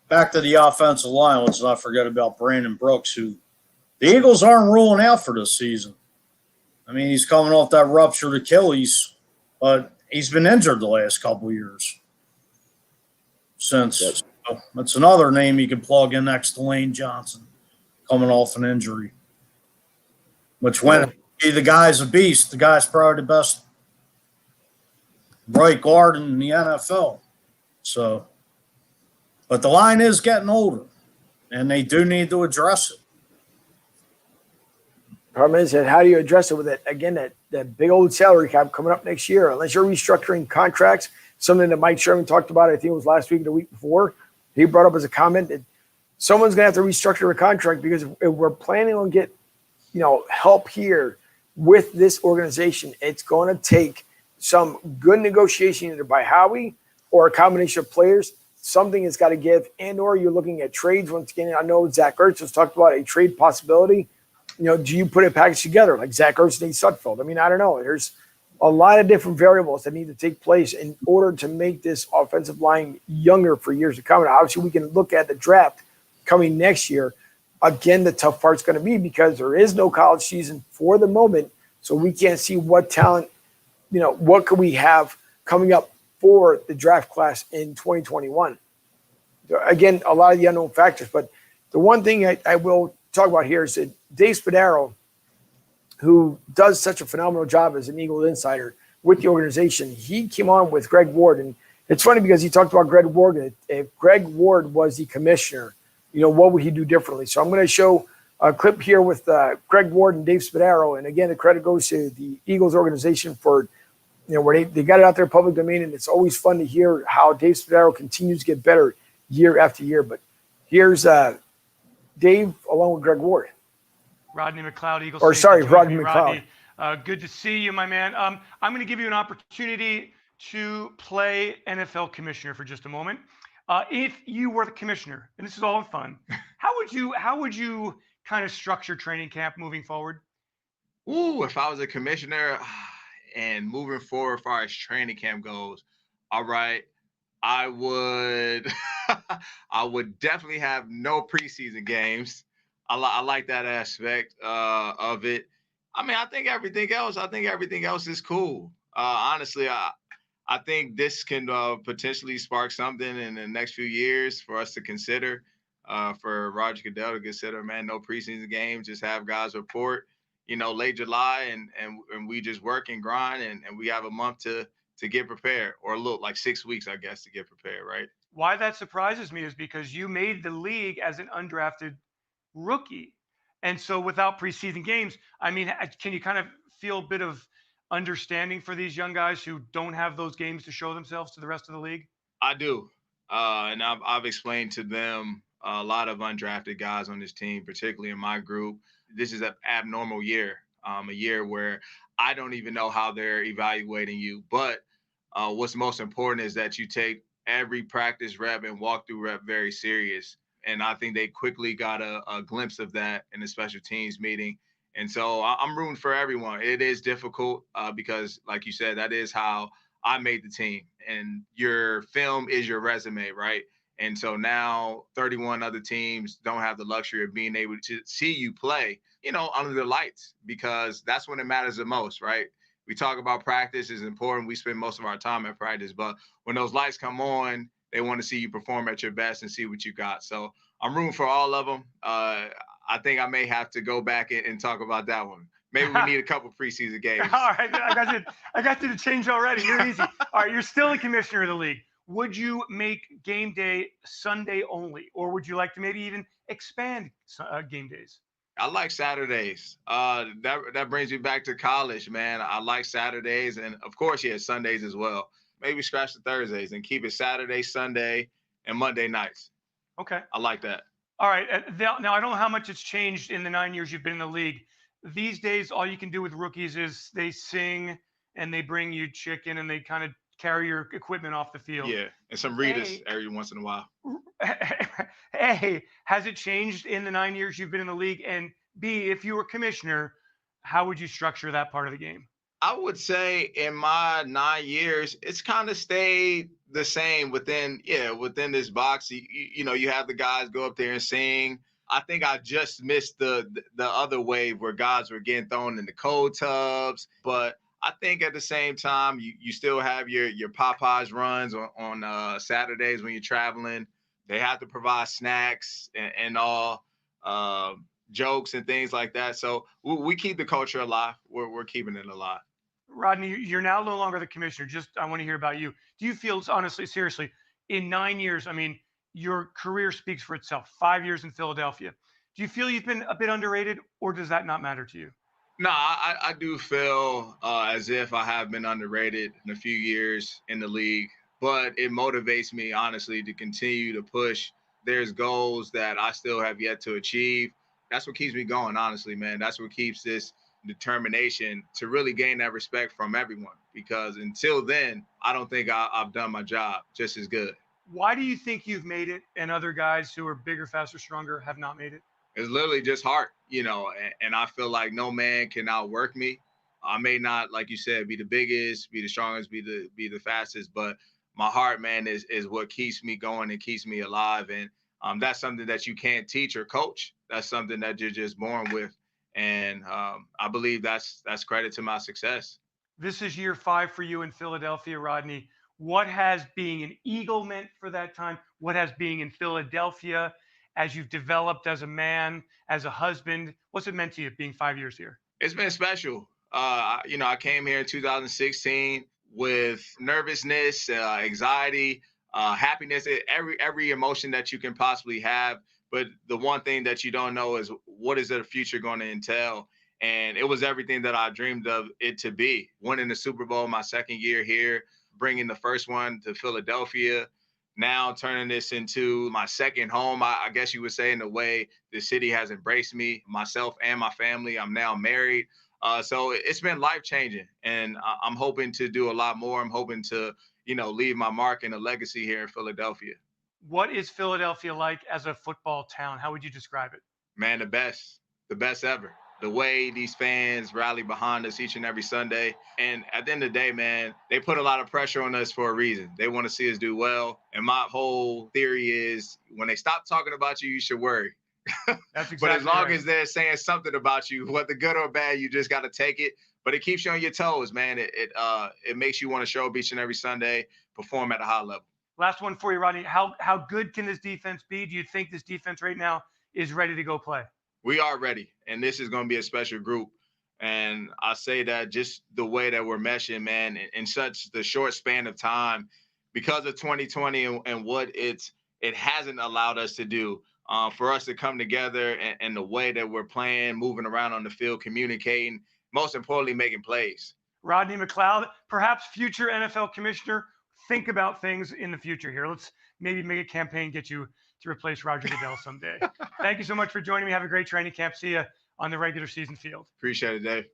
Back to the offensive line, let's not forget about Brandon Brooks, who the Eagles aren't ruling out for this season. I mean, he's coming off that ruptured Achilles, but he's been injured the last couple of years. So that's another name you can plug in next to Lane Johnson, coming off an injury. Which when the guy's a beast, the guy's probably the best right guard in the NFL. So, but the line is getting older, and they do need to address it. Problem is that how do you address it with it? Again, that big old salary cap coming up next year, unless you're restructuring contracts, something that Mike Sherman talked about, I think it was last week or the week before. He brought up as a comment that someone's going to have to restructure a contract because if we're planning on get, help here with this organization, it's going to take some good negotiation either by Howie or a combination of players. Something has got to give, and or you're looking at trades. Once again, I know Zach Ertz has talked about a trade possibility. Do you put a package together like Zach Ertz and Nate Sudfeld? I mean, I don't know. There's a lot of different variables that need to take place in order to make this offensive line younger for years to come. And obviously, we can look at the draft coming next year. Again, the tough part's going to be because there is no college season for the moment, so we can't see what talent, what could we have coming up for the draft class in 2021. Again, a lot of the unknown factors, but the one thing I will talk about here is that Dave Spadaro, who does such a phenomenal job as an Eagle insider with the organization, he came on with Greg Ward. And it's funny because he talked about Greg Ward. If Greg Ward was the commissioner, what would he do differently? So I'm going to show a clip here with Greg Ward and Dave Spadaro. And again, the credit goes to the Eagles organization for, where they got it out there public domain. And it's always fun to hear how Dave Spadaro continues to get better year after year. But here's Dave along with Greg Ward. Rodney McLeod, Eagles. Rodney McLeod. Good to see you, my man. I'm going to give you an opportunity to play NFL commissioner for just a moment. If you were the commissioner, and this is all fun, how would you kind of structure training camp moving forward? Ooh, if I was a commissioner and moving forward as far as training camp goes, all right, I would I would definitely have no preseason games. I like that aspect of it. I mean, I think everything else is cool. Honestly, I think this can potentially spark something in the next few years for us to consider, for Roger Goodell to consider, man, no preseason games, just have guys report, late July and we just work and grind and we have a month to to get prepared, or look, like 6 weeks, I guess, to get prepared, right? Why that surprises me is because you made the league as an undrafted rookie. And so without preseason games, I mean, can you kind of feel a bit of understanding for these young guys who don't have those games to show themselves to the rest of the league? I do. And I've explained to them a lot of undrafted guys on this team, particularly in my group. This is an abnormal year, a year where I don't even know how they're evaluating you. But what's most important is that you take every practice rep and walkthrough rep very serious. And I think they quickly got a glimpse of that in the special teams meeting. And so I'm rooting for everyone. It is difficult because, like you said, that is how I made the team. And your film is your resume, right? And so now 31 other teams don't have the luxury of being able to see you play, under the lights, because that's when it matters the most, right? We talk about practice is important. We spend most of our time at practice, but when those lights come on, they want to see you perform at your best and see what you got. So I'm rooting for all of them. I think I may have to go back and talk about that one. Maybe we need a couple preseason games. All right, I got you to change already. You're easy. All right, you're still the commissioner of the league. Would you make game day Sunday only, or would you like to maybe even expand game days? I like Saturdays. That brings me back to college, man. I like Saturdays, and of course, yeah, Sundays as well. Maybe scratch the Thursdays and keep it Saturday, Sunday, and Monday nights. Okay. I like that. All right. Now I don't know how much it's changed in the 9 years you've been in the league. These days, all you can do with rookies is they sing and they bring you chicken and they kind of carry your equipment off the field. Yeah, and some readers every once in a while. A, has it changed in the 9 years you've been in the league? And B, if you were commissioner, how would you structure that part of the game? I would say in my 9 years, it's kind of stayed the same within this box. You have the guys go up there and sing. I think I just missed the other wave where guys were getting thrown in the cold tubs. But I think at the same time, you still have your Popeyes runs on Saturdays when you're traveling. They have to provide snacks and all, jokes and things like that. So we keep the culture alive. We're keeping it alive. Rodney, you're now no longer the commissioner. I want to hear about you. Do you feel, honestly, seriously, in 9 years, I mean, your career speaks for itself. 5 years in Philadelphia. Do you feel you've been a bit underrated, or does that not matter to you? No, I do feel as if I have been underrated in a few years in the league, but it motivates me, honestly, to continue to push. There's goals that I still have yet to achieve. That's what keeps me going, honestly, man. That's what keeps this determination to really gain that respect from everyone, because until then, I don't think I've done my job just as good. Why do you think you've made it and other guys who are bigger, faster, stronger have not made it? It's literally just heart, and I feel like no man can outwork me. I may not, like you said, be the biggest, be the strongest, be the fastest, but my heart, man, is what keeps me going and keeps me alive. And that's something that you can't teach or coach. That's something that you're just born with. And I believe that's credit to my success. This is year 5 for you in Philadelphia, Rodney. What has being an Eagle meant for that time? What has being in Philadelphia as you've developed as a man, as a husband? What's it meant to you being 5 years here? It's been special. I came here in 2016 with nervousness, anxiety, happiness, every emotion that you can possibly have. But the one thing that you don't know is what is the future going to entail. And it was everything that I dreamed of it to be. Winning the Super Bowl my second year here, bringing the first one to Philadelphia, now turning this into my second home, I guess you would say, in the way the city has embraced me, myself and my family. I'm now married. So it's been life-changing, and I'm hoping to do a lot more. I'm hoping to, leave my mark and a legacy here in Philadelphia. What is Philadelphia like as a football town? How would you describe it? Man, the best ever. The way these fans rally behind us each and every Sunday. And at the end of the day, man, they put a lot of pressure on us for a reason. They want to see us do well. And my whole theory is when they stop talking about you, you should worry. That's exactly But as long right. as they're saying something about you, whether good or bad, you just got to take it. But it keeps you on your toes, man. It makes you want to show up each and every Sunday, perform at a high level. Last one for you, Rodney. How good can this defense be? Do you think this defense right now is ready to go play? We are ready, and this is going to be a special group. And I say that just the way that we're meshing, man, in such the short span of time because of 2020 and what it hasn't allowed us to do. For us to come together and the way that we're playing, moving around on the field, communicating, most importantly, making plays. Rodney McLeod, perhaps future NFL commissioner. Think about things in the future here. Let's maybe make a campaign, get you to replace Roger Goodell someday. Thank you so much for joining me. Have a great training camp. See you on the regular season field. Appreciate it, Dave.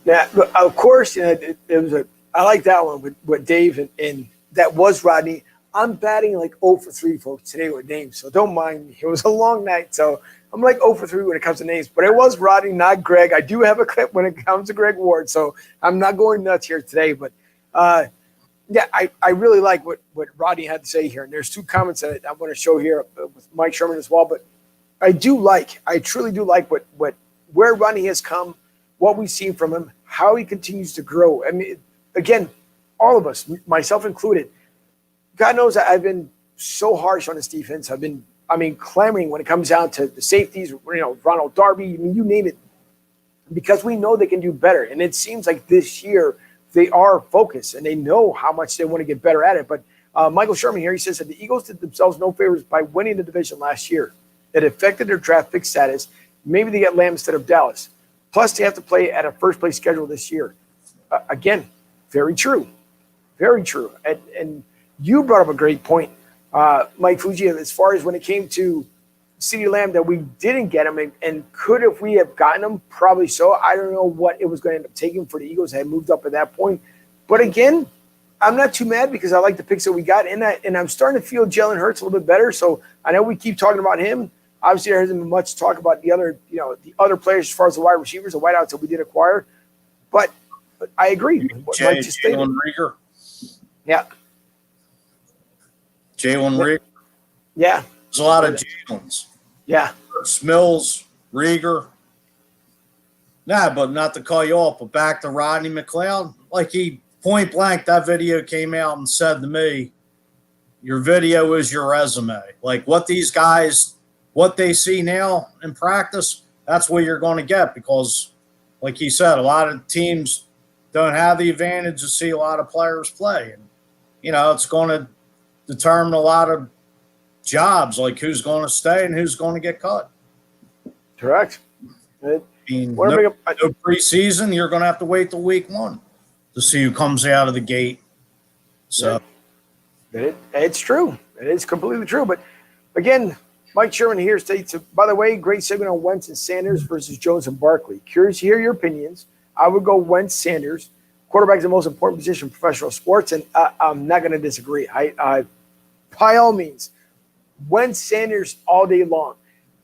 Yeah, of course, it was I like that one with Dave, and that was Rodney. I'm batting like 0 for 3, folks, today with names, so don't mind me. It was a long night, so I'm like 0 for 3 when it comes to names. But it was Rodney, not Greg. I do have a clip when it comes to Greg Ward, so I'm not going nuts here today. But, yeah, I really like what Rodney had to say here. And there's 2 comments that I want to show here with Mike Sherman as well. But I truly do like where Rodney has come, what we've seen from him, how he continues to grow. I mean, again, all of us, myself included, God knows I've been so harsh on this defense. I've been, clamoring when it comes down to the safeties, Ronald Darby, you name it, because we know they can do better. And it seems like this year they are focused and they know how much they want to get better at it. But Michael Sherman here, he says that the Eagles did themselves no favors by winning the division last year. It affected their draft pick status. Maybe they get Lamb instead of Dallas. Plus, they have to play at a first-place schedule this year. Again, very true. Very true. And you brought up a great point, Mike Fuji, as far as when it came to CeeDee Lamb, that we didn't get him. And could if we have gotten him? Probably so. I don't know what it was going to end up taking for the Eagles. They had moved up at that point. But again, I'm not too mad because I like the picks that we got. And I'm starting to feel Jalen Hurts a little bit better. So I know we keep talking about him. Obviously, there hasn't been much talk about the other players as far as the wide receivers, the wideouts that we did acquire. But I agree with what Mike just stated. Jalen Reagor. Yeah. Jalen Reagor. Yeah. There's a lot of Jalen's. Yeah. Mills, Reagor. Nah, but not to call you off, but back to Rodney McLeod. Like he point blank, that video came out and said to me, your video is your resume. Like what these guys, what they see now in practice, that's what you're going to get because, like he said, a lot of teams don't have the advantage to see a lot of players play. And, it's going to determine a lot of jobs, like who's going to stay and who's going to get cut. Correct. No preseason, you're going to have to wait till week 1 to see who comes out of the gate. So it's true. It is completely true. But, again, Mike Sherman here states, by the way, great segment on Wentz and Sanders versus Jones and Barkley. Curious to hear your opinions. I would go Wentz, Sanders. Quarterback is the most important position in professional sports, and I'm not going to disagree. I by all means, Wentz, Sanders all day long.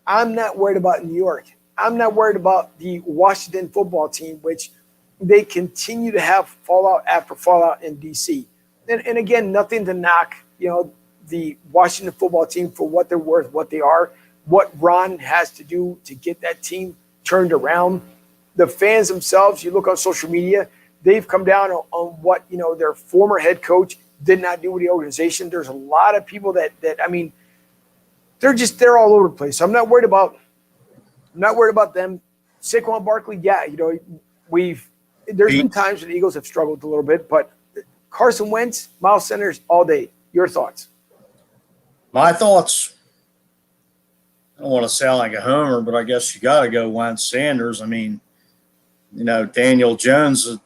I'm not worried about New York. I'm not worried about the Washington football team, which they continue to have fallout after fallout in D.C. And again, nothing to knock, the Washington football team for what they're worth, what they are, what Ron has to do to get that team turned around. The fans themselves, you look on social media, they've come down on what, their former head coach did not do with the organization. There's a lot of people that they're all over the place. So I'm not worried about them. Saquon Barkley, yeah, there's been times when the Eagles have struggled a little bit, but Carson Wentz, Miles Sanders all day. Your thoughts? My thoughts, I don't want to sound like a homer, but I guess you got to go Wentz Sanders. Daniel Jones,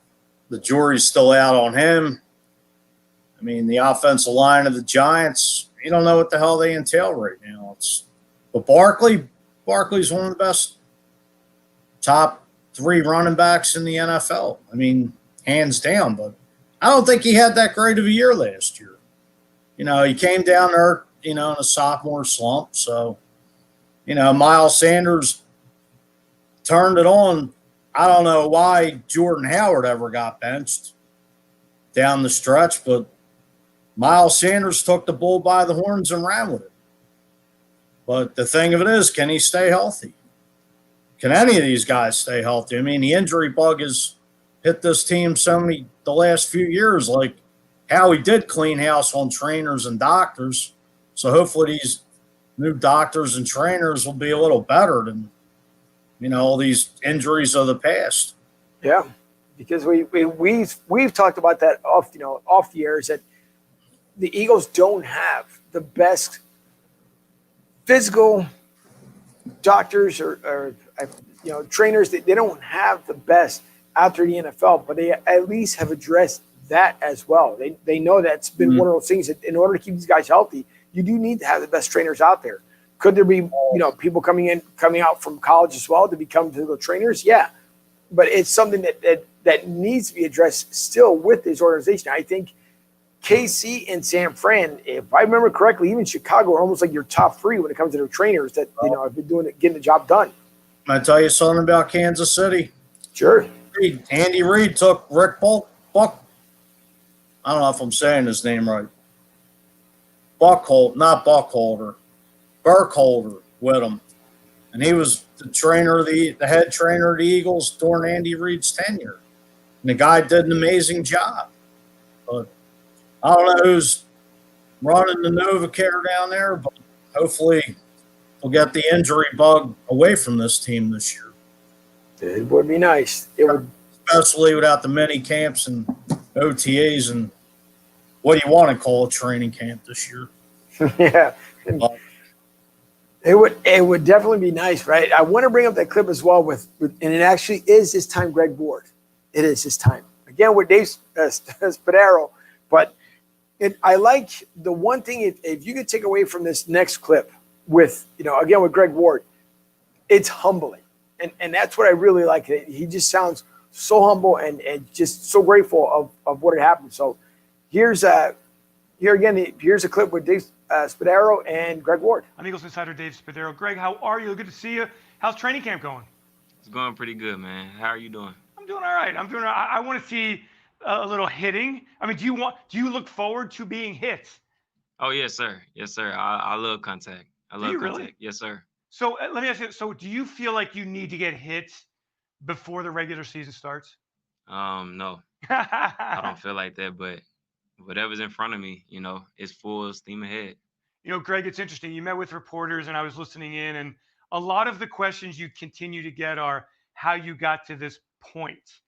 the jury's still out on him. The offensive line of the Giants, you don't know what the hell they entail right now. But Barkley's one of the best top 3 running backs in the NFL. Hands down. But I don't think he had that great of a year last year. He came down there, in a sophomore slump. So, Miles Sanders turned it on. I don't know why Jordan Howard ever got benched down the stretch, but Miles Sanders took the bull by the horns and ran with it. But the thing of it is, can he stay healthy? Can any of these guys stay healthy? The injury bug has hit this team the last few years, like how he did clean house on trainers and doctors. So hopefully new doctors and trainers will be a little better than, all these injuries of the past. Yeah, because we've talked about that off the air, is that the Eagles don't have the best physical doctors or trainers. They don't have the best after the NFL, but they at least have addressed that as well. They know that's been one of those things that in order to keep these guys healthy, you do need to have the best trainers out there. Could there be people coming out from college as well to become physical trainers? Yeah, but it's something that needs to be addressed still with this organization. I think KC and San Fran, if I remember correctly, even Chicago are almost like your top three when it comes to their trainers that have been getting the job done. Can I tell you something about Kansas City? Sure. Andy Reid took Rick Buck. I don't know if I'm saying his name right. Not Buckholder, Burkholder with him, and he was the head trainer of the Eagles during Andy Reid's tenure. And the guy did an amazing job. But I don't know who's running the NovaCare down there, but hopefully we'll get the injury bug away from this team this year. It would be nice. It would, especially without the mini camps and OTAs and what do you want to call a training camp this year? Yeah. It would definitely be nice, right? I want to bring up that clip as well and it actually is this time Greg Ward. It is this time. Again, with Dave Spadaro, but I like the one thing, if you could take away from this next clip with, again, with Greg Ward, it's humbling. And that's what I really like. He just sounds so humble and just so grateful of what had happened. So here's a clip with Dave Spadaro and Greg Ward. I'm Eagles insider Dave Spadaro. Greg, how are you? Good to see you. How's training camp going? It's going pretty good, man. How are you doing? I'm doing all right. I want to see a little hitting. I mean, do you look forward to being hit? Oh, yes, sir. Yes, sir. I love contact. I love contact. Really? Yes, sir. So let me ask you, so do you feel like you need to get hit before the regular season starts? No. I don't feel like that, but whatever's in front of me, it's full steam ahead. Greg, it's interesting. You met with reporters and I was listening in, and a lot of the questions you continue to get are how you got to this point.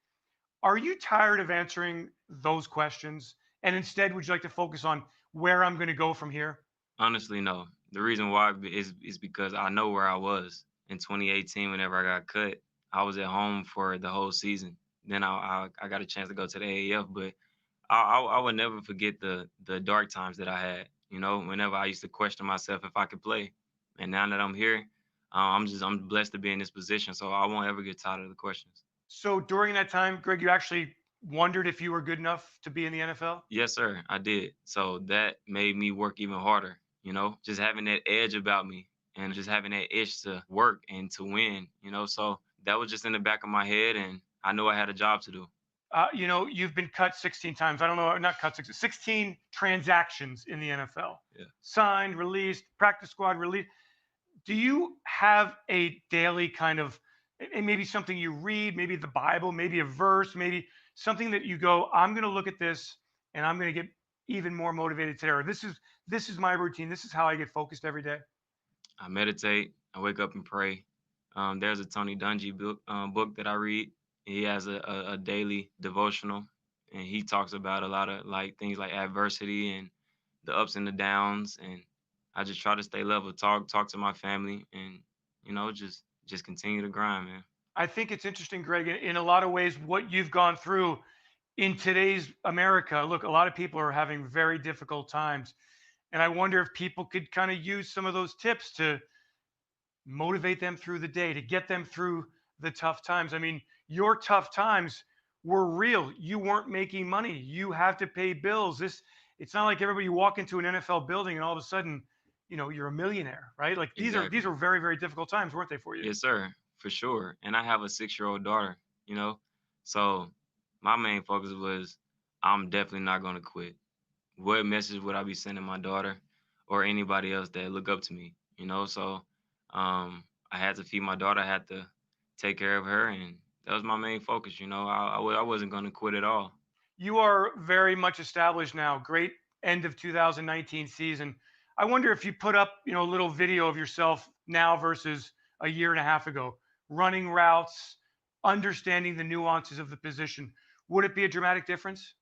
Are you tired of answering those questions? And instead, would you like to focus on where I'm going to go from here? Honestly, no. The reason why is because I know where I was in 2018 whenever I got cut. I was at home for the whole season. Then I got a chance to go to the AAF, but I would never forget the dark times that I had. Whenever I used to question myself if I could play, and now that I'm here, I'm blessed to be in this position. So I won't ever get tired of the questions. So during that time, Greg, you actually wondered if you were good enough to be in the NFL? Yes, sir, I did. So that made me work even harder. Just having that edge about me and just having that itch to work and to win. So that was just in the back of my head, and I knew I had a job to do. You've been cut 16 times. I don't know, not cut 16 transactions in the NFL. Yeah. Signed, released, practice squad released. Do you have a daily kind of, and maybe something you read, maybe the Bible, maybe a verse, maybe something that you go, I'm going to look at this and I'm going to get even more motivated today, or this is my routine. This is how I get focused every day. I meditate. I wake up and pray. There's a Tony Dungy book that I read. He has a daily devotional, and he talks about a lot of things like adversity and the ups and the downs. And I just try to stay level, talk to my family, and just continue to grind, man. I think it's interesting, Greg, in a lot of ways, what you've gone through in today's America. Look, a lot of people are having very difficult times. And I wonder if people could kind of use some of those tips to motivate them through the day, to get them through the tough times. I mean, your tough times were real. You weren't making money. You have to pay bills. It's not like everybody, you walk into an NFL building and all of a sudden, you're a millionaire, right? Like these are very, very difficult times, weren't they, for you? Yes, sir, for sure. And I have a 6-year-old daughter, so my main focus was I'm definitely not going to quit. What message would I be sending my daughter or anybody else that look up to me? So I had to feed my daughter. I had to take care of her, and that was my main focus. I wasn't going to quit at all. You are very much established now. Great end of 2019 season. I wonder if you put up, a little video of yourself now versus a year and a half ago, running routes, understanding the nuances of the position. Would it be a dramatic difference?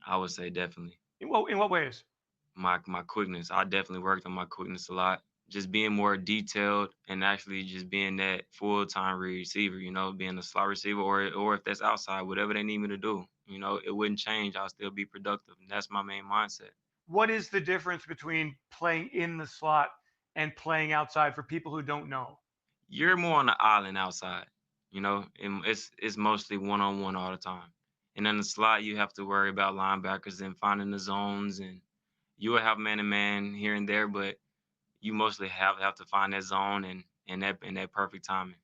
I would say definitely. In what ways? My quickness. I definitely worked on my quickness a lot. Just being more detailed and actually just being that full time receiver, being a slot receiver or if that's outside, whatever they need me to do, it wouldn't change. I'll still be productive. And that's my main mindset. What is the difference between playing in the slot and playing outside for people who don't know? You're more on the island outside, and it's mostly one on one all the time. And in the slot, you have to worry about linebackers and finding the zones, and you will have man to man here and there, but you mostly have to find that zone and that perfect timing.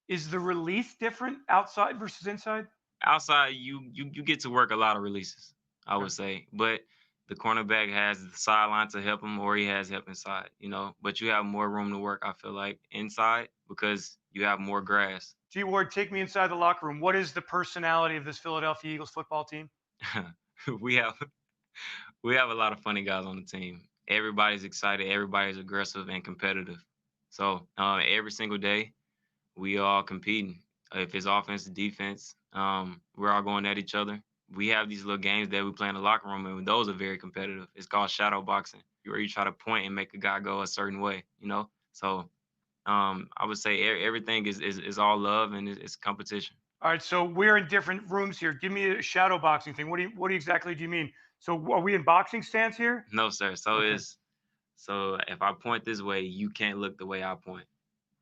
Is the release different outside versus inside? Outside, you get to work a lot of releases, I Okay. would say, but the cornerback has the sideline to help him, or he has help inside, But you have more room to work, I feel like, inside because you have more grass. G Ward, take me inside the locker room. What is the personality of this Philadelphia Eagles football team? we have we have a lot of funny guys on the team. Everybody's excited. Everybody's aggressive and competitive. So every single day, we all competing. If it's offense, defense, we're all going at each other. We have these little games that we play in the locker room, and those are very competitive. It's called shadow boxing, where you try to point and make a guy go a certain way. So I would say everything is all love and it's competition. All right, so we're in different rooms here. Give me a shadow boxing thing. What exactly do you mean? So are we in boxing stance here? No, sir. So Okay. so if I point this way, you can't look the way I point.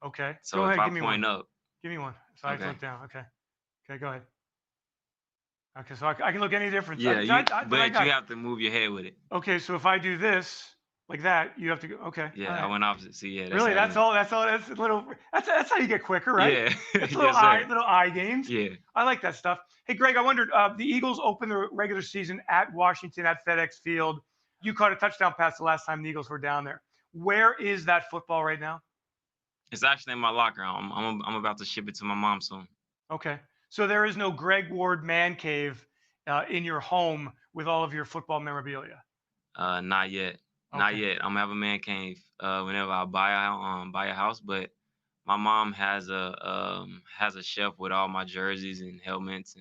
Okay. So Go if ahead, I give me point one. up, Give me one. So I have to okay. look down. Okay. Okay, go ahead. Okay, so I can look any difference. Yeah, I got you it. have to move your head with it. Okay, so if I do this like that, you have to go. Okay. Yeah, all I right. went opposite. See, yeah, that's Really, how it that's is. all. That's all. That's a little. That's how you get quicker, right? Yeah, It's little yes, sir. little eye games. Yeah. I like that stuff. Hey, Greg, I wondered. The Eagles opened the regular season at Washington at FedEx Field. You caught a touchdown pass the last time the Eagles were down there. Where is that football right now? It's actually in my locker. I'm about to ship it to my mom soon. Okay, so there is no Greg Ward man cave in your home with all of your football memorabilia. Not yet. Not Okay. yet. I'm gonna have a man cave whenever I buy a house, but my mom has a shelf with all my jerseys and helmets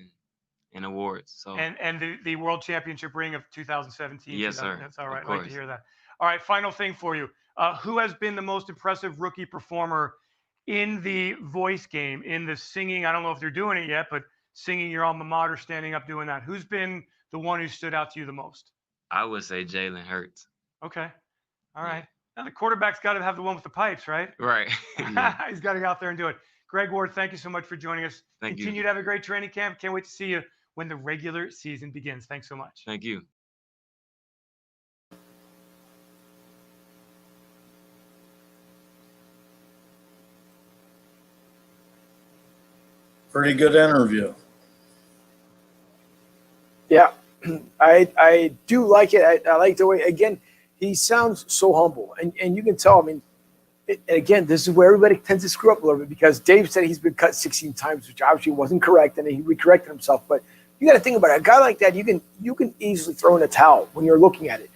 and awards. So And the world championship ring of 2017. yes, sir. That's all Of right. I like to course. hear that. All right. Final thing for you. Who has been the most impressive rookie performer in the voice game, in the singing? I don't know if they're doing it yet, but singing your alma mater, standing up, doing that. Who's been the one who stood out to you the most? I would say Jalen Hurts. Okay. All Yeah. right. Now the quarterback's got to have the one with the pipes, right? Right. Yeah. He's got to go out there and do it. Greg Ward, thank you so much for joining us. Thank you. Continue to have a great training camp. Can't wait to see you when the regular season begins. Thanks so much. Thank you. Pretty good interview. Yeah, I do like it. I like the way, again, he sounds so humble. And you can tell, I mean, again, this is where everybody tends to screw up a little bit because Dave said he's been cut 16 times, which obviously wasn't correct, and he recorrected himself. But you got to think about it. A guy like that, you can easily throw in a towel when you're looking at it.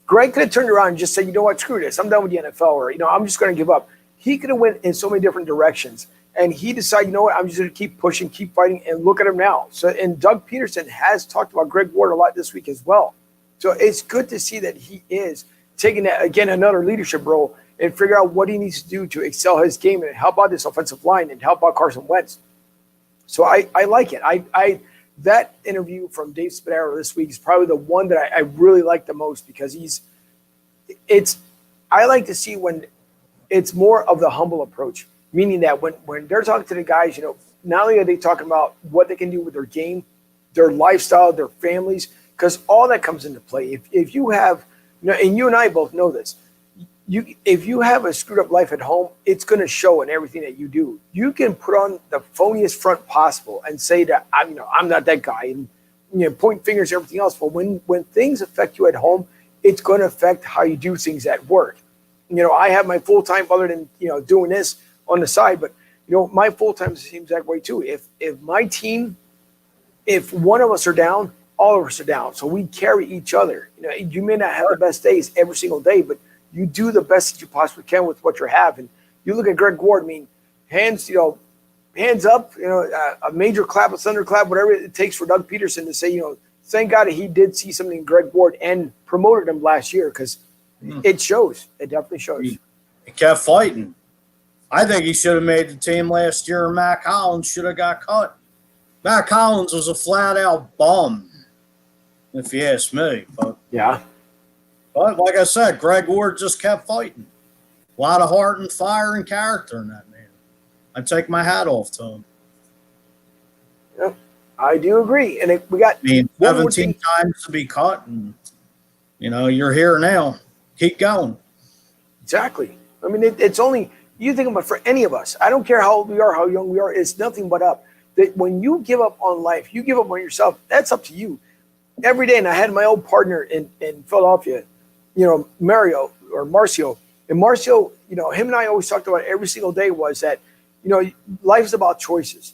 Greg could have turned around and just said, you know what, screw this. I'm done with the NFL, or, I'm just going to give up. He could have went in so many different directions. And he decided, you know what, I'm just going to keep pushing, keep fighting, and look at him now. So, and Doug Peterson has talked about Greg Ward a lot this week as well. So it's good to see that he is taking that, again, another leadership role and figure out what he needs to do to excel his game and help out this offensive line and help out Carson Wentz. So I like it. That interview from Dave Spadaro this week is probably the one that I really like the most because I like to see when it's more of the humble approach, meaning that when they're talking to the guys, not only are they talking about what they can do with their game, their lifestyle, their families, because all that comes into play. If you have, and you and I both know this, if you have a screwed up life at home, it's going to show in everything that you do. You can put on the phoniest front possible and say that I'm not that guy, and point fingers and everything else. But when things affect you at home, it's going to affect how you do things at work. I have my full time, other than doing this on the side, but my full time is the same exact way too. If my team, if one of us are down, all of us are down. So we carry each other. You may not have the best days every single day, but you do the best that you possibly can with what you have. And you look at Greg Ward. I mean, hands up. A major clap, a thunderclap, whatever it takes for Doug Peterson to say, thank God he did see something in Greg Ward and promoted him last year, because it shows. It definitely shows. He kept fighting. I think he should have made the team last year, and Matt Collins should have got cut. Matt Collins was a flat-out bum, if you ask me. But like I said, Greg Ward just kept fighting. A lot of heart and fire and character in that man. I take my hat off to him. Yeah, I do agree. And we got 17 times to be cut, and you're here now. Keep going. Exactly. I mean, it's only, you think about, for any of us, I don't care how old we are, how young we are, it's nothing but up. That when you give up on life, you give up on yourself, that's up to you. Every day, and I had my old partner in Philadelphia, Mario or Marcio. And Marcio, him and I always talked about every single day was that, life is about choices.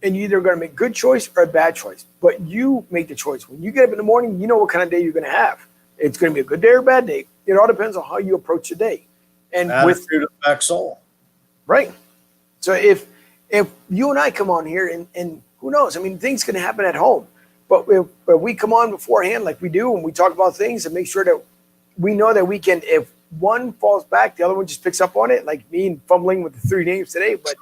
And you're either going to make a good choice or a bad choice. But you make the choice. When you get up in the morning, you know what kind of day you're going to have. It's going to be a good day or a bad day. It all depends on how you approach the day. And attitude affects all. Right. So if you and I come on here and who knows, I mean, things can happen at home. But if we come on beforehand like we do and we talk about things and make sure that we know that we can, if one falls back, the other one just picks up on it, like me and fumbling with the 3 names today. But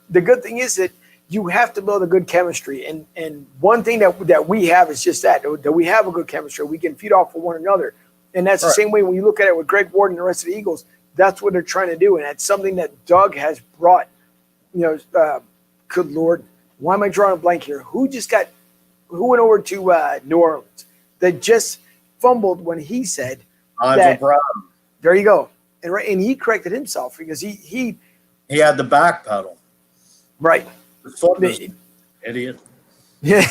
the good thing is that you have to build a good chemistry. And one thing that we have is just that we have a good chemistry. We can feed off of one another. And that's the same way when you look at it with Greg Ward and the rest of the Eagles, that's what they're trying to do. And that's something that Doug has brought, good Lord, why am I drawing a blank here? Who went over to New Orleans that just fumbled when he said that, there you go. And he corrected himself because he had the back pedal. Right. Idiot. Yeah.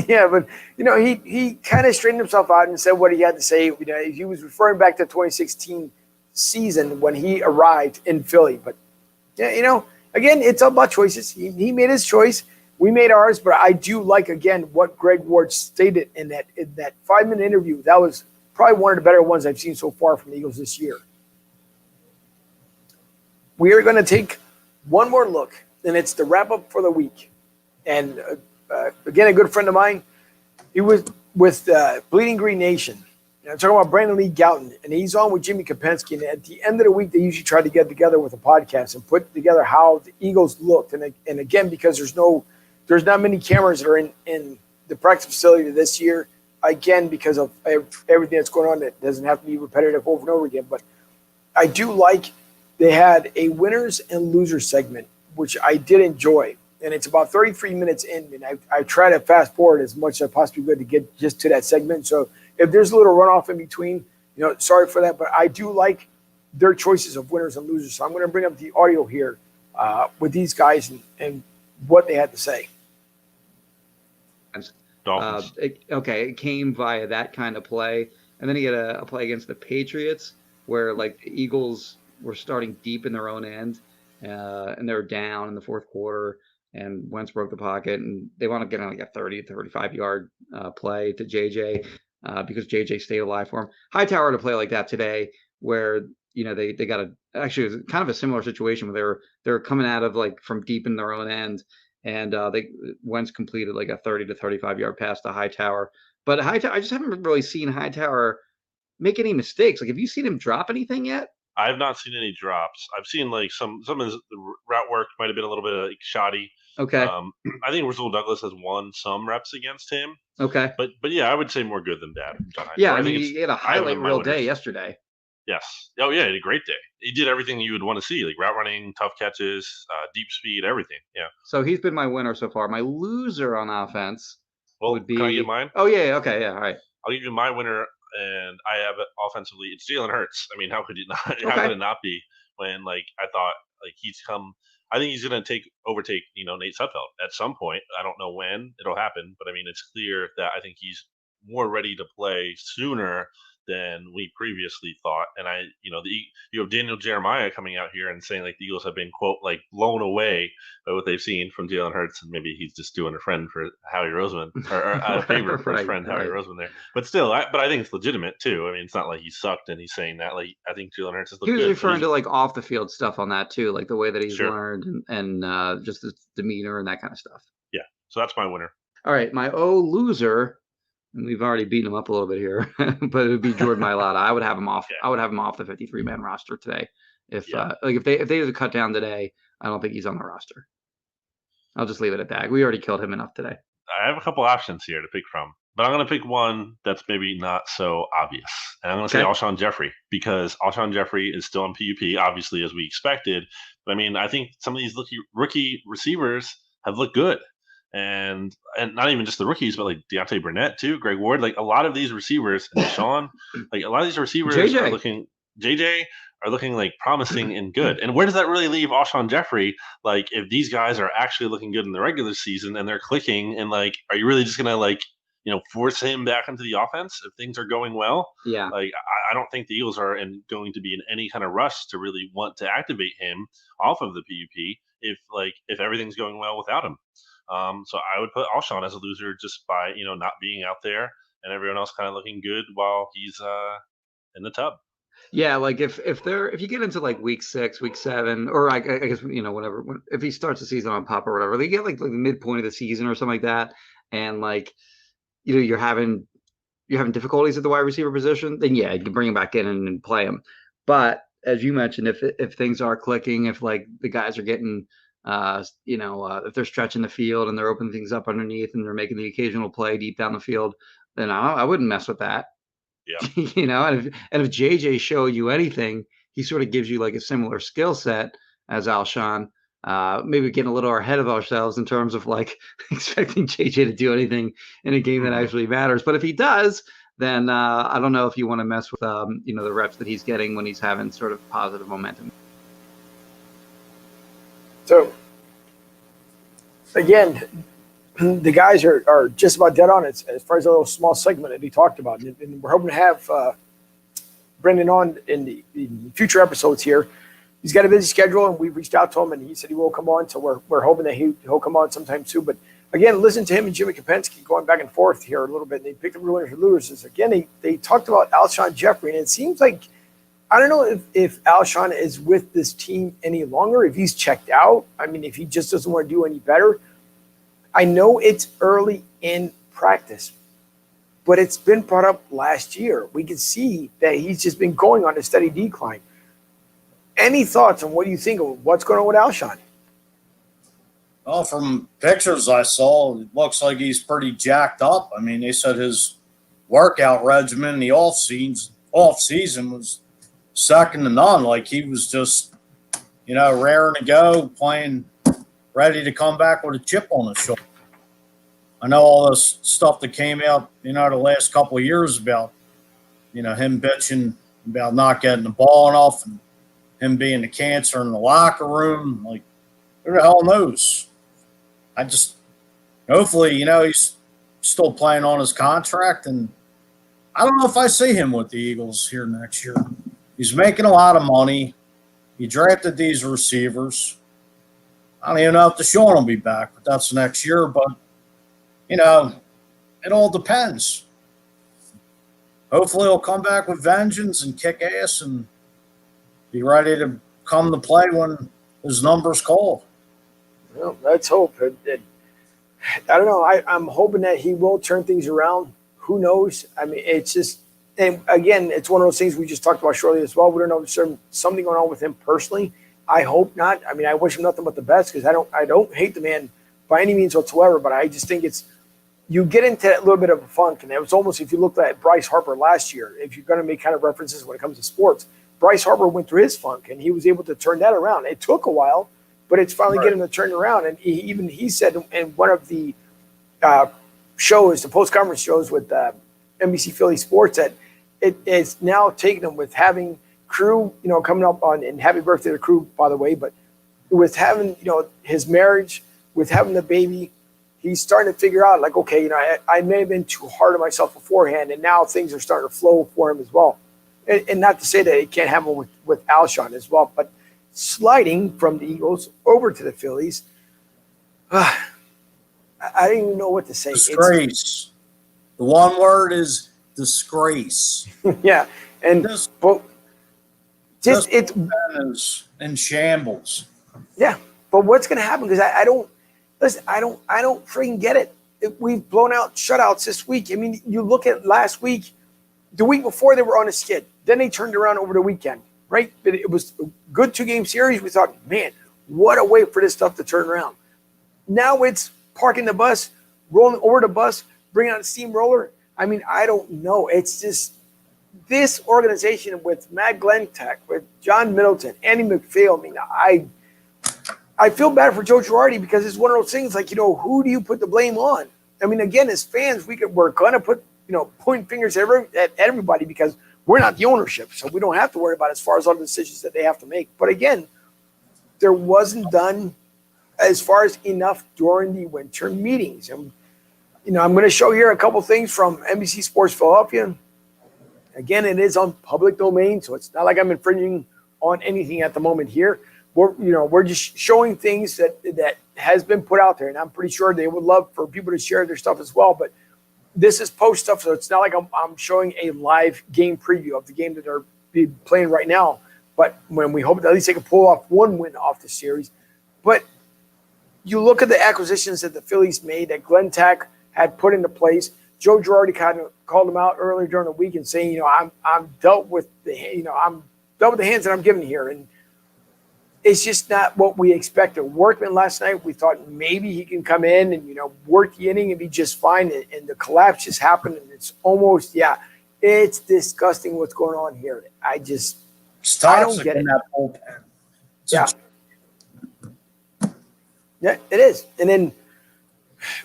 Yeah, but he kind of straightened himself out and said what he had to say. He was referring back to the 2016 season when he arrived in Philly. But again, it's all about choices. He made his choice. We made ours. But I do like, again, what Greg Ward stated in that 5-minute interview. That was probably one of the better ones I've seen so far from the Eagles this year. We are going to take one more look, and it's the wrap up for the week. And again, a good friend of mine, he was with Bleeding Green Nation. I'm talking about Brandon Lee Gouton, and he's on with Jimmy Kopensky. And at the end of the week, they usually try to get together with a podcast and put together how the Eagles looked. And again, because there's not many cameras that are in the practice facility this year. Again, because of everything that's going on, that doesn't have to be repetitive over and over again. But I do like they had a winners and losers segment, which I did enjoy. And it's about 33 minutes in, and I try to fast forward as much as I possibly could to get just to that segment. So if there's a little runoff in between, sorry for that. But I do like their choices of winners and losers. So I'm going to bring up the audio here with these guys and what they had to say. It came via that kind of play. And then he had a play against the Patriots where, the Eagles were starting deep in their own end, and they were down in the fourth quarter. And Wentz broke the pocket, and they want to get on a 30 to 35-yard play to JJ because JJ stayed alive for him. Hightower had a play like that today where, they got actually it was kind of a similar situation where they're coming out of from deep in their own end, and Wentz completed a 30 to 35-yard pass to Hightower. But Hightower, I just haven't really seen Hightower make any mistakes. Have you seen him drop anything yet? I have not seen any drops. I've seen some of his route work might have been a little bit shoddy. Okay. I think Rasul Douglas has won some reps against him. Okay. But yeah, I would say more good than bad. Yeah, I mean, he had a highlight reel day yesterday. Yes. Oh yeah, he had a great day. He did everything you would want to see, like route running, tough catches, deep speed, everything. Yeah. So he's been my winner so far. My loser on offense would be. Can I get mine? Oh yeah. Okay. Yeah. All right. I'll give you my winner. And I have it offensively. It's Jalen Hurts. I mean, how could it not? How could it not be? When I thought he's come. I think he's going to overtake Nate Sudfeld at some point. I don't know when it'll happen, but I mean, it's clear that I think he's more ready to play sooner than we previously thought. And you have Daniel Jeremiah coming out here and saying like the Eagles have been quote like blown away by what they've seen from Jalen Hurts, and maybe he's just doing a friend for Howie Roseman or a favor for his friend Howie Roseman there. But still, I think it's legitimate too. I mean, it's not like he sucked and he's saying that. Like I think Jalen Hurts has looked good. He was referring to like off the field stuff on that too, like the way that he's Sure. learned and just his demeanor and that kind of stuff. Yeah, so that's my winner. All right, my loser, and we've already beaten him up a little bit here, but it would be Jordan Mailata. I would have him off. I would have him off the 53-man roster today. If they did a cut down today, I don't think he's on the roster. I'll just leave it at that. We already killed him enough today. I have a couple options here to pick from, but I'm going to pick one that's maybe not so obvious. And I'm going to say Alshon Jeffrey, because Alshon Jeffrey is still on PUP, obviously, as we expected. But I mean, I think some of these rookie receivers have looked good. And not even just the rookies, but like Deontay Burnett too, Greg Ward, like a lot of these receivers, and Sean, like a lot of these receivers are looking, JJ are looking like promising and good. And where does that really leave Alshon Jeffrey? Like if these guys are actually looking good in the regular season and they're clicking, and like, are you really just gonna like, force him back into the offense if things are going well? Yeah. Like I don't think the Eagles are going to be in any kind of rush to really want to activate him off of the PUP if everything's going well without him. So I would put Alshon as a loser just by not being out there and everyone else kind of looking good while he's in the tub. Yeah, like if you get into like week 6, week 7, or I guess whatever, if he starts the season on PUP or whatever, they get like the midpoint of the season or something like that, and like you're having difficulties at the wide receiver position, then yeah, you can bring him back in and play him. But as you mentioned, if things are clicking, if like the guys are getting if they're stretching the field and they're opening things up underneath and they're making the occasional play deep down the field, then I wouldn't mess with that. Yeah. And if JJ showed you anything, he sort of gives you like a similar skill set as Alshon. Maybe getting a little ahead of ourselves in terms of like expecting JJ to do anything in a game that actually matters. But if he does, then I don't know if you want to mess with the reps that he's getting when he's having sort of positive momentum. So, again, the guys are just about dead on it as far as a little small segment that he talked about. And we're hoping to have Brendan on in the future episodes here. He's got a busy schedule, and we've reached out to him, and he said he will come on. So we're hoping that he'll come on sometime soon. But, again, listen to him and Jimmy Kapinski going back and forth here a little bit. And they picked up winners and losers. Again, they talked about Alshon Jeffrey, and it seems like – I don't know if Alshon is with this team any longer, if he's checked out. I mean, if he just doesn't want to do any better. I know it's early in practice, but it's been brought up last year. We can see that he's just been going on a steady decline. Any thoughts on what do you think of what's going on with Alshon? Well, from pictures I saw, it looks like he's pretty jacked up. I mean, they said his workout regimen in the off season was second to none. Like he was just, raring to go, playing, ready to come back with a chip on his shoulder. I know all this stuff that came out, the last couple of years about, him bitching about not getting the ball enough and him being the cancer in the locker room. Like, who the hell knows? Hopefully, he's still playing on his contract, and I don't know if I see him with the Eagles here next year. He's making a lot of money. He drafted these receivers. I don't even know if Deshaun will be back, but that's next year. But, it all depends. Hopefully he'll come back with vengeance and kick ass and be ready to come to play when his number's called. Well, let's hope. I don't know. I'm hoping that he will turn things around. Who knows? I mean, it's just – and again, it's one of those things we just talked about shortly as well. We don't know if there's something going on with him personally. I hope not. I mean, I wish him nothing but the best because I don't hate the man by any means whatsoever. But I just think you get into that little bit of a funk, and it was almost if you looked at Bryce Harper last year. If you're going to make kind of references when it comes to sports, Bryce Harper went through his funk, and he was able to turn that around. It took a while, but it's finally getting to turn around. And he said in one of the shows, the post conference shows with NBC Philly Sports, that it is now taking them with having crew, coming up on, and happy birthday to crew, by the way, but with having, his marriage, with having the baby, he's starting to figure out, like, okay, I may have been too hard on myself beforehand, and now things are starting to flow for him as well. And not to say that it can't happen with Alshon as well, but sliding from the Eagles over to the Phillies, I don't even know what to say. Disgrace. The one word is disgrace. Yeah, and but just it's in shambles. Yeah, but what's going to happen? Because I don't listen. I don't freaking get it. We've blown out shutouts this week. I mean, you look at last week, the week before they were on a skid. Then they turned around over the weekend, right? But it was a good 2-game series. We thought, man, what a way for this stuff to turn around. Now it's parking the bus, rolling over the bus, bringing out a steamroller. I mean, I don't know. It's just this organization with Matt Glentek, with John Middleton, Andy McPhail. I mean, I feel bad for Joe Girardi because it's one of those things like, who do you put the blame on? I mean, again, as fans, we're going to put, point fingers at everybody because we're not the ownership. So we don't have to worry about as far as all the decisions that they have to make. But again, there wasn't done as far as enough during the winter meetings. And, I'm going to show here a couple things from NBC Sports Philadelphia. Again, it is on public domain, so it's not like I'm infringing on anything at the moment here. We're just showing things that has been put out there, and I'm pretty sure they would love for people to share their stuff as well. But this is post stuff, so it's not like I'm showing a live game preview of the game that they're playing right now. But when we hope that at least they can pull off one win off the series. But you look at the acquisitions that the Phillies made, that Glentek had put into place. Joe Girardi kind of called them out earlier during the week and saying, I'm dealt with the hands that I'm given here, and it's just not what we expected. Workman last night, we thought maybe he can come in and work the inning and be just fine, and the collapse just happened, and it's almost it's disgusting what's going on here. I don't get it. That bullpen. Yeah, it is. And then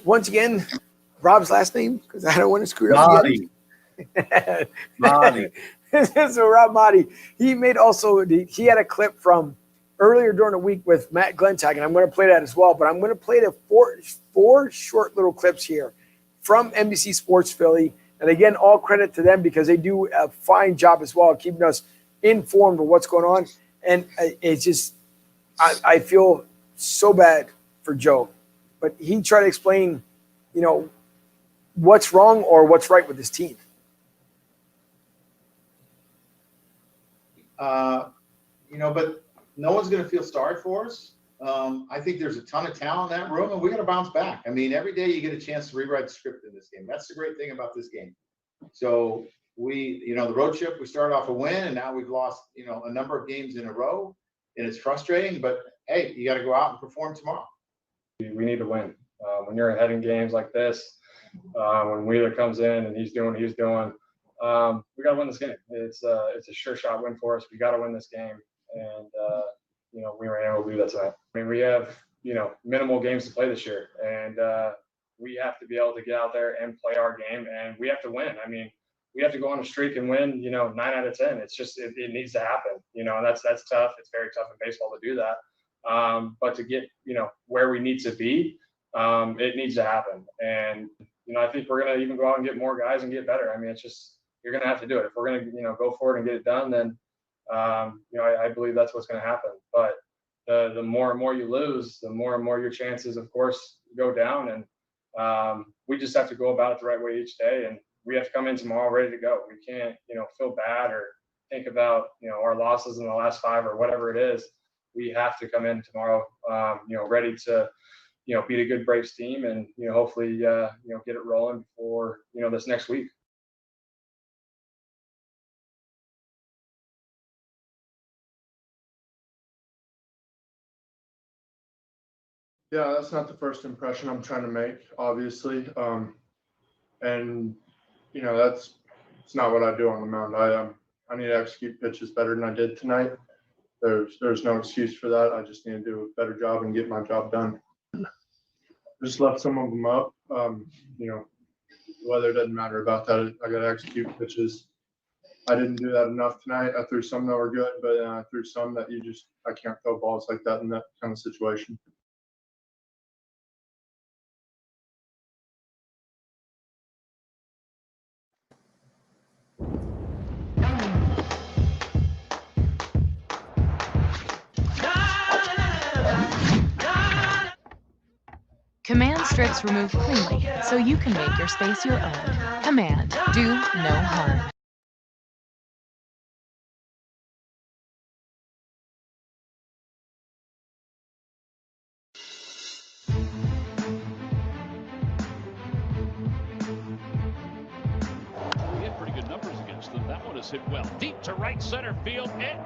once again, Rob's last name, because I don't want to screw it up again. Mahdi. So Rob Mahdi, he had a clip from earlier during the week with Matt Glentek, and I'm going to play that as well. But I'm going to play the four short little clips here from NBC Sports Philly. And again, all credit to them because they do a fine job as well, keeping us informed of what's going on. And it's just, I feel so bad for Joe, but he tried to explain, what's wrong or what's right with this team. But no one's going to feel sorry for us. I think there's a ton of talent in that room, and we got to bounce back. I mean, every day you get a chance to rewrite the script in this game. That's the great thing about this game. So the road trip, we started off a win, and now we've lost, a number of games in a row, and it's frustrating. But hey, you got to go out and perform tomorrow. We need to win. When you're ahead in games like this, when Wheeler comes in and he's doing, we got to win this game. It's a sure shot win for us. We got to win this game, and we were able to do that tonight. I mean, we have minimal games to play this year, and we have to be able to get out there and play our game, and we have to win. I mean, we have to go on a streak and win 9 out of 10. It's just it needs to happen, and that's tough. It's very tough in baseball to do that. But to get where we need to be, it needs to happen. And I think we're gonna even go out and get more guys and get better. I mean, it's just you're gonna have to do it if we're gonna go forward and get it done. Then I believe that's what's gonna happen. But the more and more you lose, the more and more your chances, of course, go down. And we just have to go about it the right way each day. And we have to come in tomorrow ready to go. We can't feel bad or think about our losses in the last 5 or whatever it is. We have to come in tomorrow, ready to, beat a good Braves team and, hopefully, get it rolling for, this next week. Yeah, that's not the first impression I'm trying to make, obviously. And, it's not what I do on the mound. I need to execute pitches better than I did tonight. There's no excuse for that. I just need to do a better job and get my job done. Just left some of them up. The weather doesn't matter about that. I got to execute pitches. I didn't do that enough tonight. I threw some that were good, but I threw some that I can't throw balls like that in that kind of situation. Command strips remove cleanly, so you can make your space your own. Command, do no harm. He had pretty good numbers against them. That one is hit well. Deep to right center field. It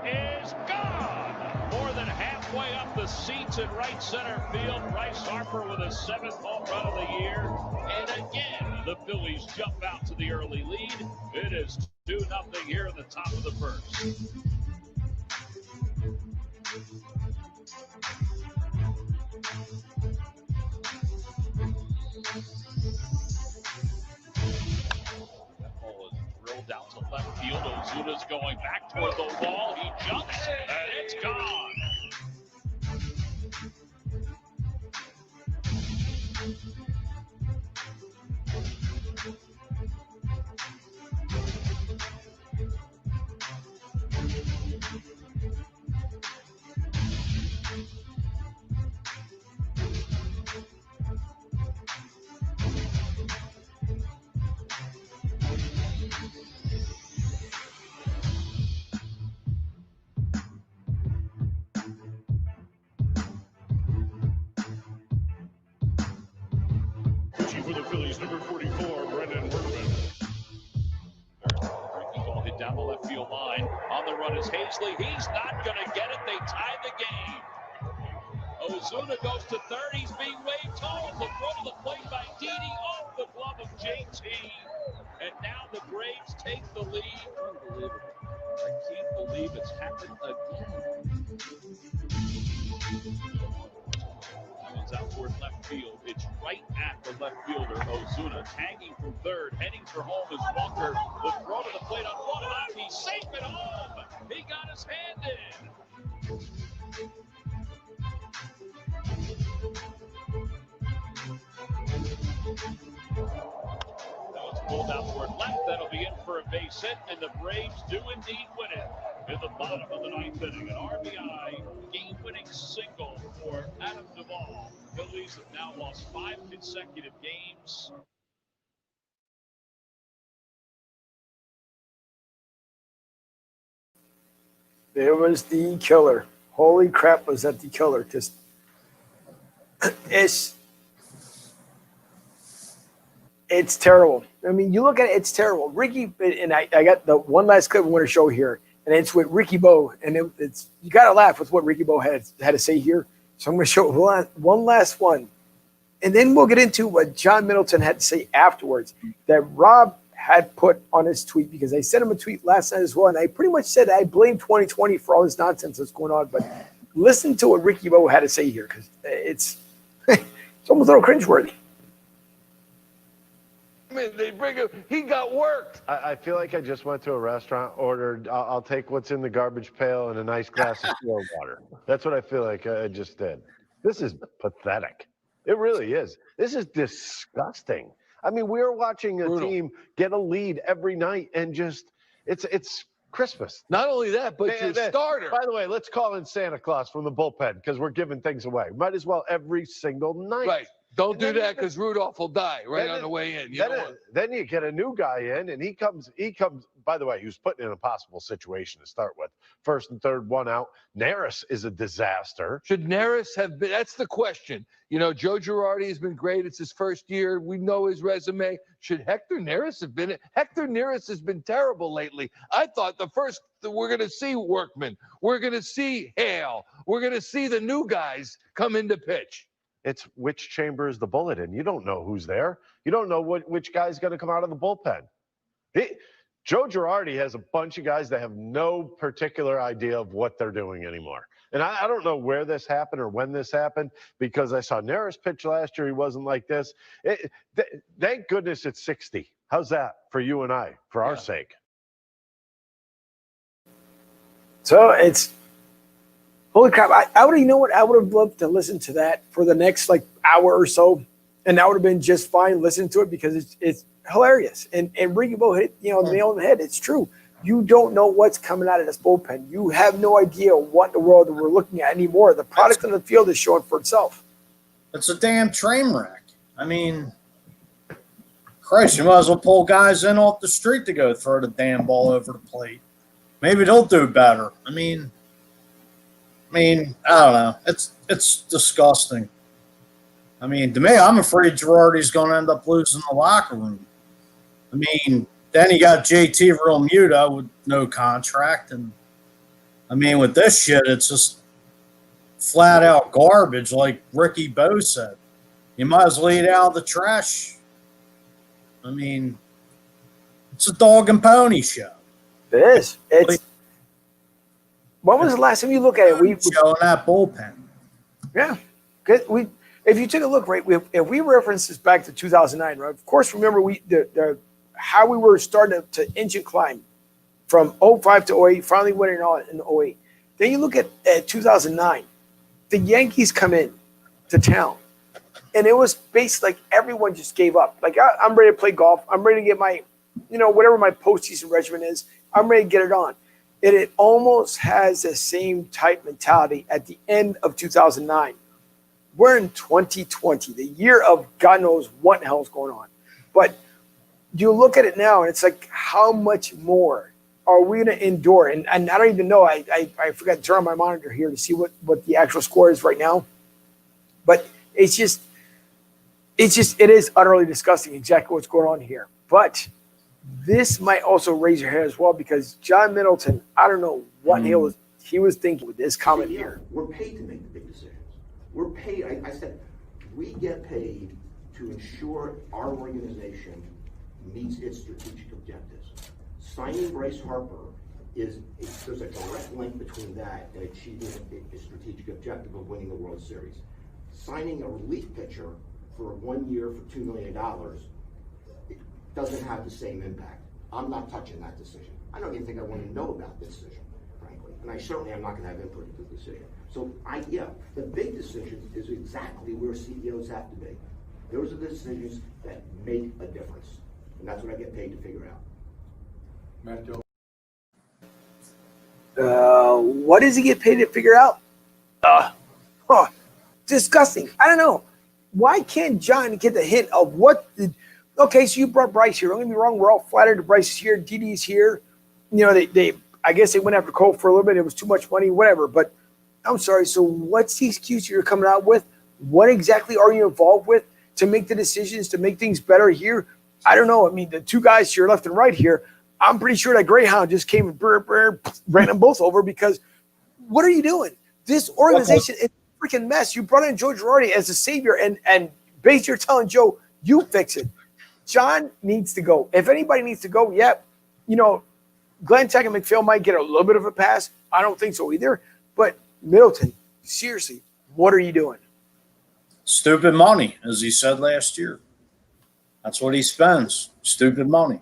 is gone. More than halfway up the seats in right center field. Bryce Harper with a 7th home run of the year. And again, the Phillies jump out to the early lead. It is 2-0 here in the top of the first. That ball is drilled out to left field. Ozuna's going back toward the wall. He jumps, and it's gone. Pitching for the Phillies, number 44, Brendan Workman. Breaking ball hit down the left field line. On the run is Hazley. He's not going to get it. They tie the game. Ozuna goes to third. He's being waved home. The throw to the plate by Didi. Oh, the glove of JT. And now the Braves take the lead. Unbelievable. I can't believe it's happened again. That one's out toward left field. It's right at the left fielder, Ozuna. Tagging from third. Heading for home is Walker. The throw to the plate on one out. He's safe at home. He got his hand in. Now it's pulled out toward left. That'll be in for a base hit, and the Braves do indeed win it. In the bottom of the 9th inning, an RBI game-winning single for Adam Duvall. Phillies have now lost 5 consecutive games. There was the killer. Holy crap, was that the killer? Because it's terrible. I mean, you look at it, it's terrible. Ricky, and I got the one last clip I want to show here, and it's with Ricky Bo, and it's you got to laugh with what Ricky Bo had to say here. So I'm going to show one last one, and then we'll get into what John Middleton had to say afterwards that Rob had put on his tweet, because I sent him a tweet last night as well, and I pretty much said I blame 2020 for all this nonsense that's going on. But listen to what Ricky Bo had to say here, because it's almost a little cringeworthy. They bring him. He got worked. I feel like I just went to a restaurant, ordered, I'll take what's in the garbage pail and a nice glass of still water. That's what I feel like I just did. This is pathetic. It really is. This is disgusting. I mean, we're watching a team get a lead every night and just, it's Christmas. Not only that, but your starter. By the way, let's call in Santa Claus from the bullpen because we're giving things away. Might as well every single night. Right. Don't do that because Rudolph will die right on the way in. Then you get a new guy in, and he comes. By the way, he was put in an impossible situation to start with. First and third, one out. Neris is a disaster. Should Neris have been? That's the question. You know, Joe Girardi has been great. It's his first year. We know his resume. Should Hector Neris have been it? Hector Neris has been terrible lately. I thought we're going to see Workman. We're going to see Hale. We're going to see the new guys come into pitch. It's which chamber is the bullet in. You don't know who's there. You don't know which guy's going to come out of the bullpen. Joe Girardi has a bunch of guys that have no particular idea of what they're doing anymore. And I don't know where this happened or when this happened, because I saw Neris pitch last year. He wasn't like this. Thank goodness it's 60. How's that for you and I, for our sake? So it's holy crap. I would, you know what? I would have loved to listen to that for the next hour or so. And that would have been just fine listening to it, because it's hilarious. And Ricky Bo hit the nail on the head. It's true. You don't know what's coming out of this bullpen. You have no idea what in the world we're looking at anymore. The product on the field is showing for itself. It's a damn train wreck. I mean, Christ, you might as well pull guys in off the street to go throw the damn ball over the plate. Maybe they'll do better. I mean, I don't know. It's disgusting. I mean, to me, I'm afraid Girardi's going to end up losing the locker room. I mean, then you got JT Realmuto with no contract, and I mean, with this shit, it's just flat out garbage, like Ricky Bo said. You might as well eat out of the trash. I mean, it's a dog and pony show. It is. It's. When was the last time you look at it? We showing that bullpen. Yeah, good. If you take a look, right, if we reference this back to 2009, right? Of course, remember how we were starting to inch and climb from 05 to 08, finally winning all in 08. Then you look at 2009, the Yankees come in to town, and it was basically like everyone just gave up. Like, I'm ready to play golf. I'm ready to get my, whatever my postseason regimen is, I'm ready to get it on. And it almost has the same type mentality at the end of 2009. We're in 2020, the year of God knows what the hell is going on. But you look at it now, and it's like, how much more are we going to endure? And I don't even know. I forgot to turn on my monitor here to see what the actual score is right now. But it is utterly disgusting exactly what's going on here. But this might also raise your hair as well, because John Middleton, I don't know what he was thinking with this comment here. We're paid to make the big decisions. We're paid. I said we get paid to ensure our organization meets its strategic objectives. Signing Bryce Harper there's a direct link between that and achieving a strategic objective of winning the World Series. Signing a relief pitcher for 1 year for $2 million, it doesn't have the same impact. I'm not touching that decision. I don't even think I want to know about this decision, frankly. And I certainly am not going to have input into the decision. So the big decisions is exactly where CEOs have to be. Those are the decisions that make a difference. And that's what I get paid to figure out. Matt Dillon. What does he get paid to figure out? Disgusting. I don't know. Why can't John get the hint of okay, so you brought Bryce here. Don't get me wrong. We're all flattered that Bryce is here. Didi's here. I guess they went after Cole for a little bit. It was too much money, whatever. But I'm sorry. So what's the excuse you're coming out with? What exactly are you involved with to make the decisions, to make things better here? I don't know. I mean, the two guys to your left and right here, I'm pretty sure that Greyhound just came and ran them both over, because what are you doing? This organization is a freaking mess. You brought in Joe Girardi as a savior, and basically you're telling Joe, you fix it. John needs to go. If anybody needs to go, Glenn Tech and McPhail might get a little bit of a pass. I don't think so either. But Middleton, seriously, what are you doing? Stupid money, as he said last year. That's what he spends. Stupid money.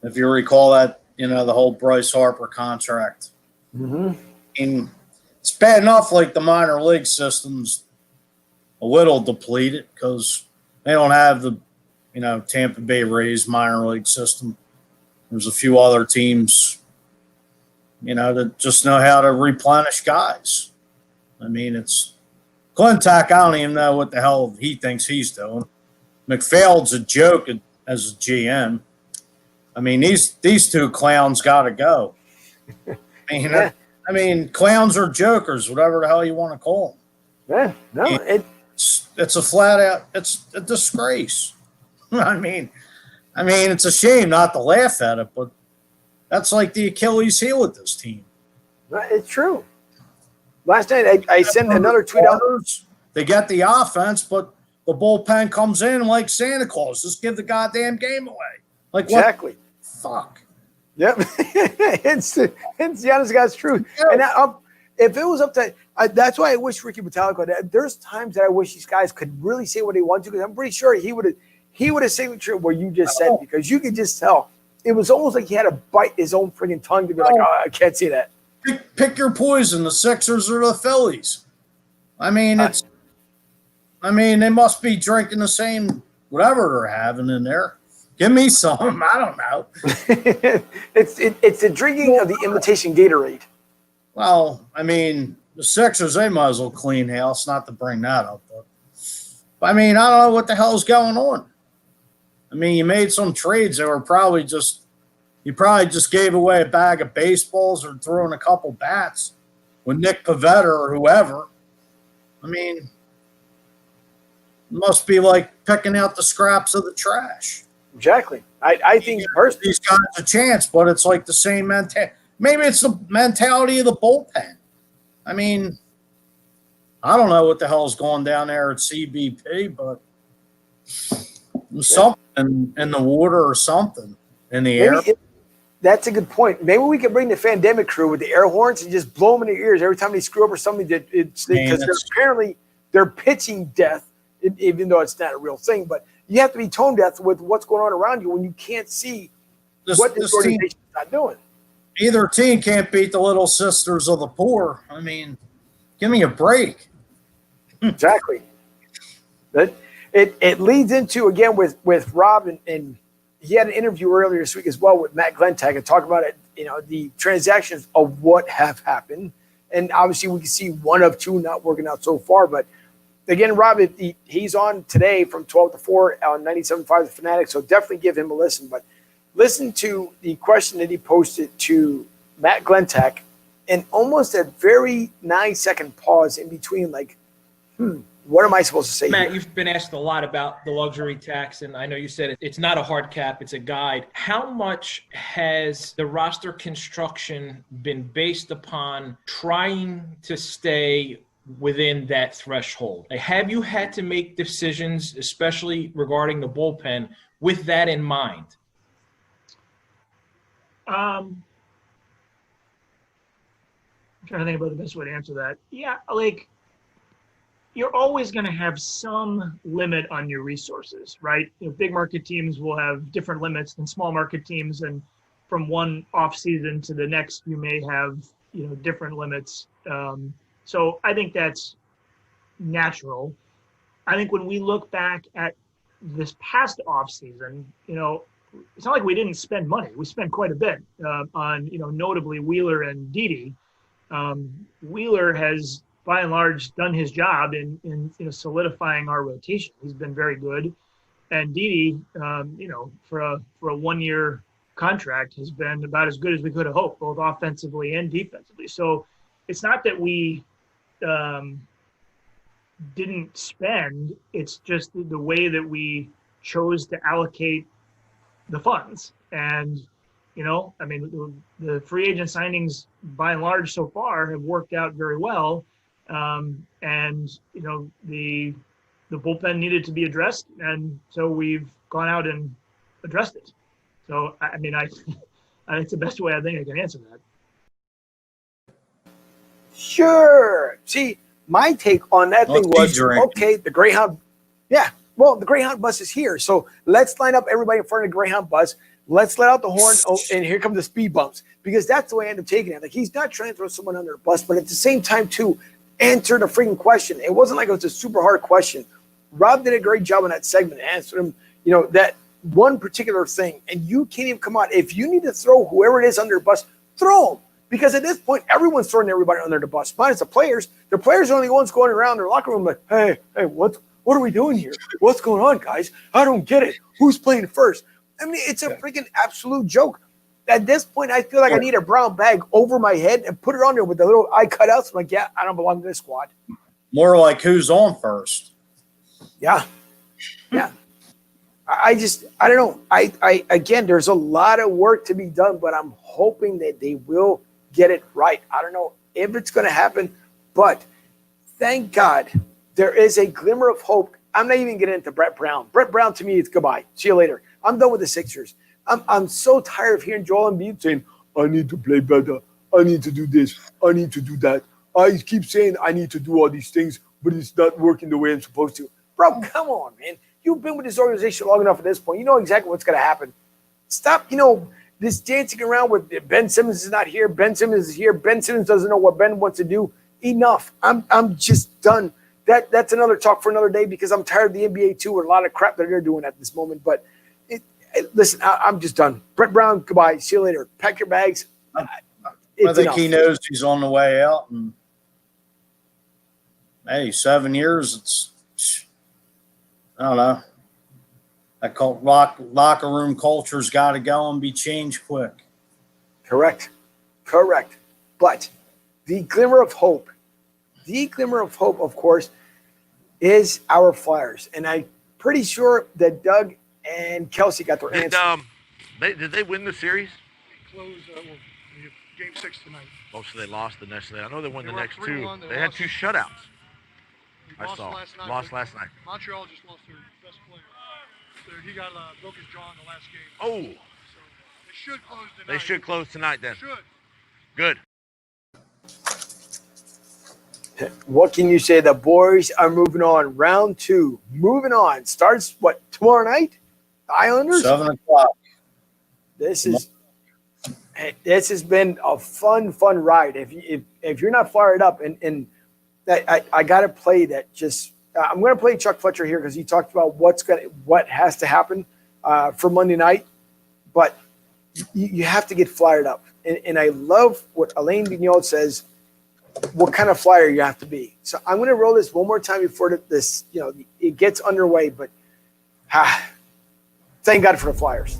If you recall that, the whole Bryce Harper contract. Mm-hmm. I mean, it's bad enough like the minor league system's a little depleted because they don't have the, Tampa Bay Rays minor league system. There's a few other teams, that just know how to replenish guys. I mean, it's Clintack. I don't even know what the hell he thinks he's doing. McPhail's a joke as a GM. I mean, these two clowns got to go. I mean, clowns or jokers, whatever the hell you want to call them. Yeah, no, it's a flat out. It's a disgrace. I mean, it's a shame not to laugh at it, but that's like the Achilles heel with this team. It's true. Last night I sent another tweet out. They got the offense, but the bullpen comes in like Santa Claus. Just give the goddamn game away. Like exactly. Fuck. Yep. it's the honest God's truth. Yeah. And if it was up to, that's why I wish Ricky Metallico. There's times that I wish these guys could really say what they want to, because I'm pretty sure he would have said what you just said, because you could just tell. It was almost like he had to bite his own friggin' tongue to be like, I can't say that. Pick your poison, the Sixers or the Phillies. I mean, they must be drinking the same whatever they're having in there. Give me some. I don't know. It's the drinking of the imitation Gatorade. Well, I mean, the Sixers, they might as well clean house, not to bring that up. But I mean, I don't know what the hell's going on. I mean, you made some trades that were probably just – you probably just gave away a bag of baseballs or threw in a couple bats with Nick Pivetta or whoever. I mean, it must be like picking out the scraps of the trash. Exactly. I think personally, these guys a chance, but it's like the same mentality. Maybe it's the mentality of the bullpen. I mean, I don't know what the hell's going down there at CBP, but something in the water or something in the air. That's a good point. Maybe we could bring the Fandemic crew with the air horns and just blow them in their ears every time they screw up or something. Because they're pitching death, even though it's not a real thing. But you have to be tone deaf with what's going on around you when you can't see what this organization is not doing. Either team can't beat the Little Sisters of the Poor. I mean, give me a break. Exactly. It leads into, again, with Rob, and he had an interview earlier this week as well with Matt Glentak and talk about it, the transactions of what have happened. And obviously we can see one of two not working out so far. But again, Rob, he's on today from 12 to 4 on 97.5 The Fanatic, so definitely give him a listen. But listen to the question that he posted to Matt Glentak, and almost a very 9-second pause in between, like, what am I supposed to say? Matt, here? you've been asked a lot about the luxury tax, and I know you said it's not a hard cap, it's a guide. How much has the roster construction been based upon trying to stay within that threshold? Have you had to make decisions, especially regarding the bullpen, with that in mind? I'm trying to think about the best way to answer that. Yeah, like, you're always going to have some limit on your resources, right? Big market teams will have different limits than small market teams, and from one off season to the next, you may have different limits. So I think that's natural. I think when we look back at this past off season, it's not like we didn't spend money. We spent quite a bit on, notably Wheeler and Didi. Wheeler has, by and large, done his job in solidifying our rotation. He's been very good, and Didi, for a 1-year contract, has been about as good as we could have hoped, both offensively and defensively. So it's not that we didn't spend; it's just the way that we chose to allocate the funds. And the free agent signings, by and large, so far have worked out very well. And the bullpen needed to be addressed, and so we've gone out and addressed it. So I think it's the best way I think I can answer that. Sure. See, my take on that thing was, okay, the Greyhound. Yeah, well, the Greyhound bus is here, so let's line up everybody in front of the Greyhound bus. Let's let out the horn, and here come the speed bumps, because that's the way I end up taking it. Like, he's not trying to throw someone under the bus, but at the same time, too, answer the freaking question. It wasn't like it was a super hard question. Rob did a great job on that segment, answered him, that one particular thing, and you can't even come out. If you need to throw whoever it is under the bus, throw them, because at this point, everyone's throwing everybody under the bus, minus the players. The players are the only ones going around their locker room like, hey, what are we doing here? What's going on, guys? I don't get it. Who's playing first? I mean, it's a freaking absolute joke. At this point, I feel like I need a brown bag over my head and put it on there with the little eye cutouts. I'm like, yeah, I don't belong to this squad. More like who's on first. Yeah. Yeah. I don't know. Again, there's a lot of work to be done, but I'm hoping that they will get it right. I don't know if it's going to happen, but thank God there is a glimmer of hope. I'm not even getting into Brett Brown. Brett Brown, to me, it's goodbye. See you later. I'm done with the Sixers. I'm so tired of hearing Joel Embiid saying, I need to play better. I need to do this. I need to do that. I keep saying I need to do all these things, but it's not working the way I'm supposed to. Bro, come on, man. You've been with this organization long enough at this point. You know exactly what's going to happen. Stop, this dancing around with Ben Simmons is not here. Ben Simmons is here. Ben Simmons doesn't know what Ben wants to do. Enough. I'm just done. That's another talk for another day, because I'm tired of the NBA too, with a lot of crap that they're doing at this moment. But listen, I'm just done. Brett Brown, goodbye. See you later. Pack your bags. I think he knows he's on the way out. And hey, 7 years, I don't know. That locker room culture's got to go and be changed quick. Correct. But the glimmer of hope, of course, is our Flyers. And I'm pretty sure that Doug and Kelsey got their answer. Did they win the series? Close game 6 tonight. Oh, so they lost the next. I know they won They the were up next 3-1. two. They They had lost. 2 shutouts. I Lost saw. last night. Lost last night. Montreal just lost their best player. So he got broke his jaw in the last game. Oh. So they should close tonight. They should close tonight then. Should. Good. What can you say? The boys are moving on. Round 2. Moving on. Starts, what, tomorrow night? The Islanders? 7 o'clock. This has been a fun ride. If you're not fired up, and I got to play that. Just I'm going to play Chuck Fletcher here because he talked about what has to happen for Monday night. But you have to get fired up, and I love what Alain Vigneault says. What kind of flyer you have to be. So I'm going to roll this one more time before this it gets underway. But thank God for the Flyers.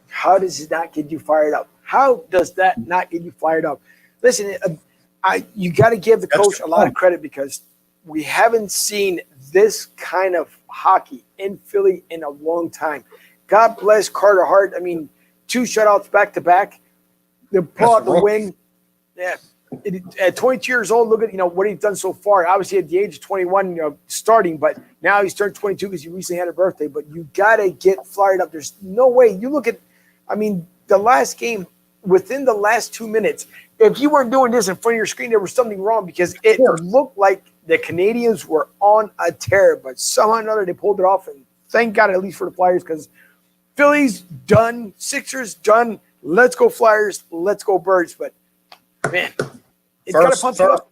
How does it not get you fired up? How does that not get you fired up? Listen, you got to give the coach a lot of credit because we haven't seen this kind of hockey in Philly in a long time. God bless Carter Hart. I mean, 2 shutouts back to back. They pull out the win. Yeah. At 22 years old, look at what he's done so far. Obviously, at the age of 21, starting, but now he's turned 22 because he recently had a birthday. But you got to get fired up. There's no way. You look at, the last game, within the last 2 minutes, if you weren't doing this in front of your screen, there was something wrong because it looked like the Canadians were on a tear. But somehow or another, they pulled it off. And thank God, at least for the Flyers, because Phillies done, Sixers done. Let's go Flyers. Let's go Birds. But man, it's got to pump you up.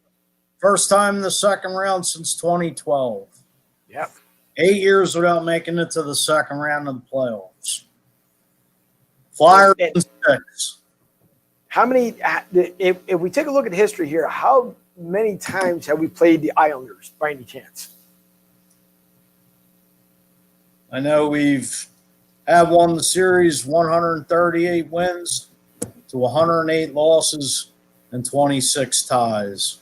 First time in the second round since 2012. Yep. 8 years without making it to the second round of the playoffs. Flyers in 6. How many? If we take a look at history here, how many times have we played the Islanders by any chance? I know we've won the series 138 wins to 108 losses and 26 ties.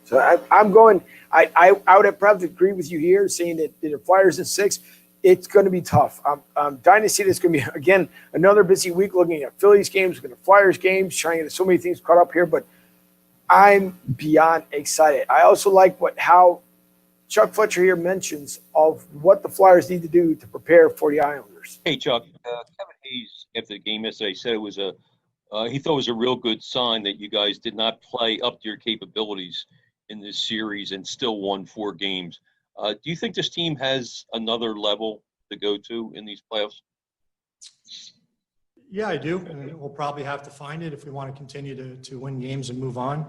So I'm going. I would have probably agree with you here, saying that the Flyers in 6. It's going to be tough. I'm dying to see this. Going to be again another busy week, looking at Phillies games, looking at Flyers games, trying to get so many things caught up here. But I'm beyond excited. I also like how Chuck Fletcher here mentions of what the Flyers need to do to prepare for the Islanders. Hey Chuck, Kevin Hayes after the game yesterday said it was he thought it was a real good sign that you guys did not play up to your capabilities in this series and still won 4 games. Do you think this team has another level to go to in these playoffs? Yeah, I do. And we'll probably have to find it if we want to continue to win games and move on.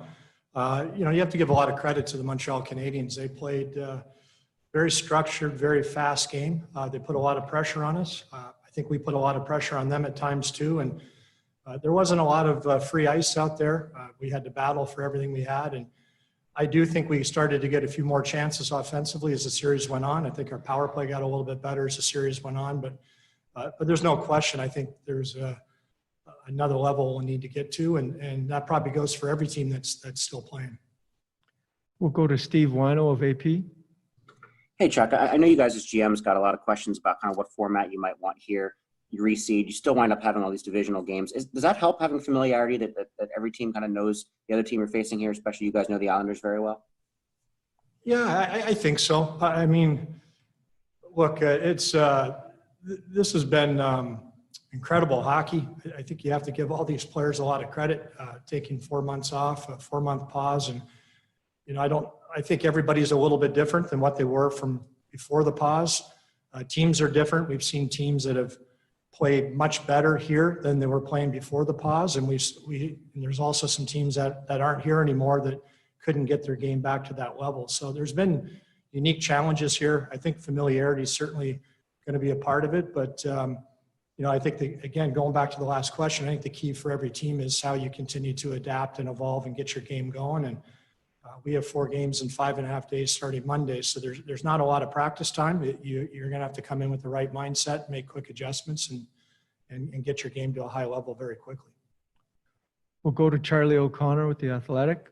You have to give a lot of credit to the Montreal Canadiens. They played very structured, very fast game. They put a lot of pressure on us. I think we put a lot of pressure on them at times too. And There wasn't a lot of free ice out there. We had to battle for everything we had. And I do think we started to get a few more chances offensively as the series went on. I think our power play got a little bit better as the series went on. But there's no question. I think there's another level we need to get to. And that probably goes for every team that's still playing. We'll go to Steve Wino of AP. Hey, Chuck, I know you guys as GMs got a lot of questions about kind of what format you might want here. You reseed, you still wind up having all these divisional games. Does that help having familiarity that every team kind of knows the other team you're facing here, especially you guys know the Islanders very well? Yeah, I think so. I mean, look, this has been incredible hockey. I think you have to give all these players a lot of credit, taking 4 months off, a 4-month pause. And, I think everybody's a little bit different than what they were from before the pause. Teams are different. We've seen teams that have played much better here than they were playing before the pause. And and there's also some teams that aren't here anymore that couldn't get their game back to that level. So there's been unique challenges here. I think familiarity is certainly going to be a part of it. But, I think, again, going back to the last question, I think the key for every team is how you continue to adapt and evolve and get your game going. And we have 4 games in 5.5 days starting Monday. So there's not a lot of practice time. You're going to have to come in with the right mindset, make quick adjustments, and get your game to a high level very quickly. We'll go to Charlie O'Connor with The Athletic.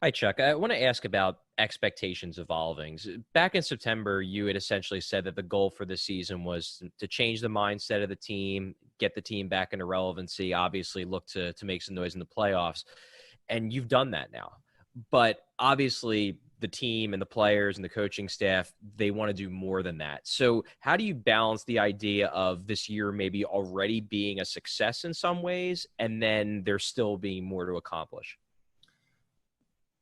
Hi, Chuck. I want to ask about expectations evolving. Back in September, you had essentially said that the goal for the season was to change the mindset of the team, get the team back into relevancy, obviously look to make some noise in the playoffs. And you've done that now. But obviously, the team and the players and the coaching staff, they want to do more than that. So how do you balance the idea of this year maybe already being a success in some ways, and then there still being more to accomplish?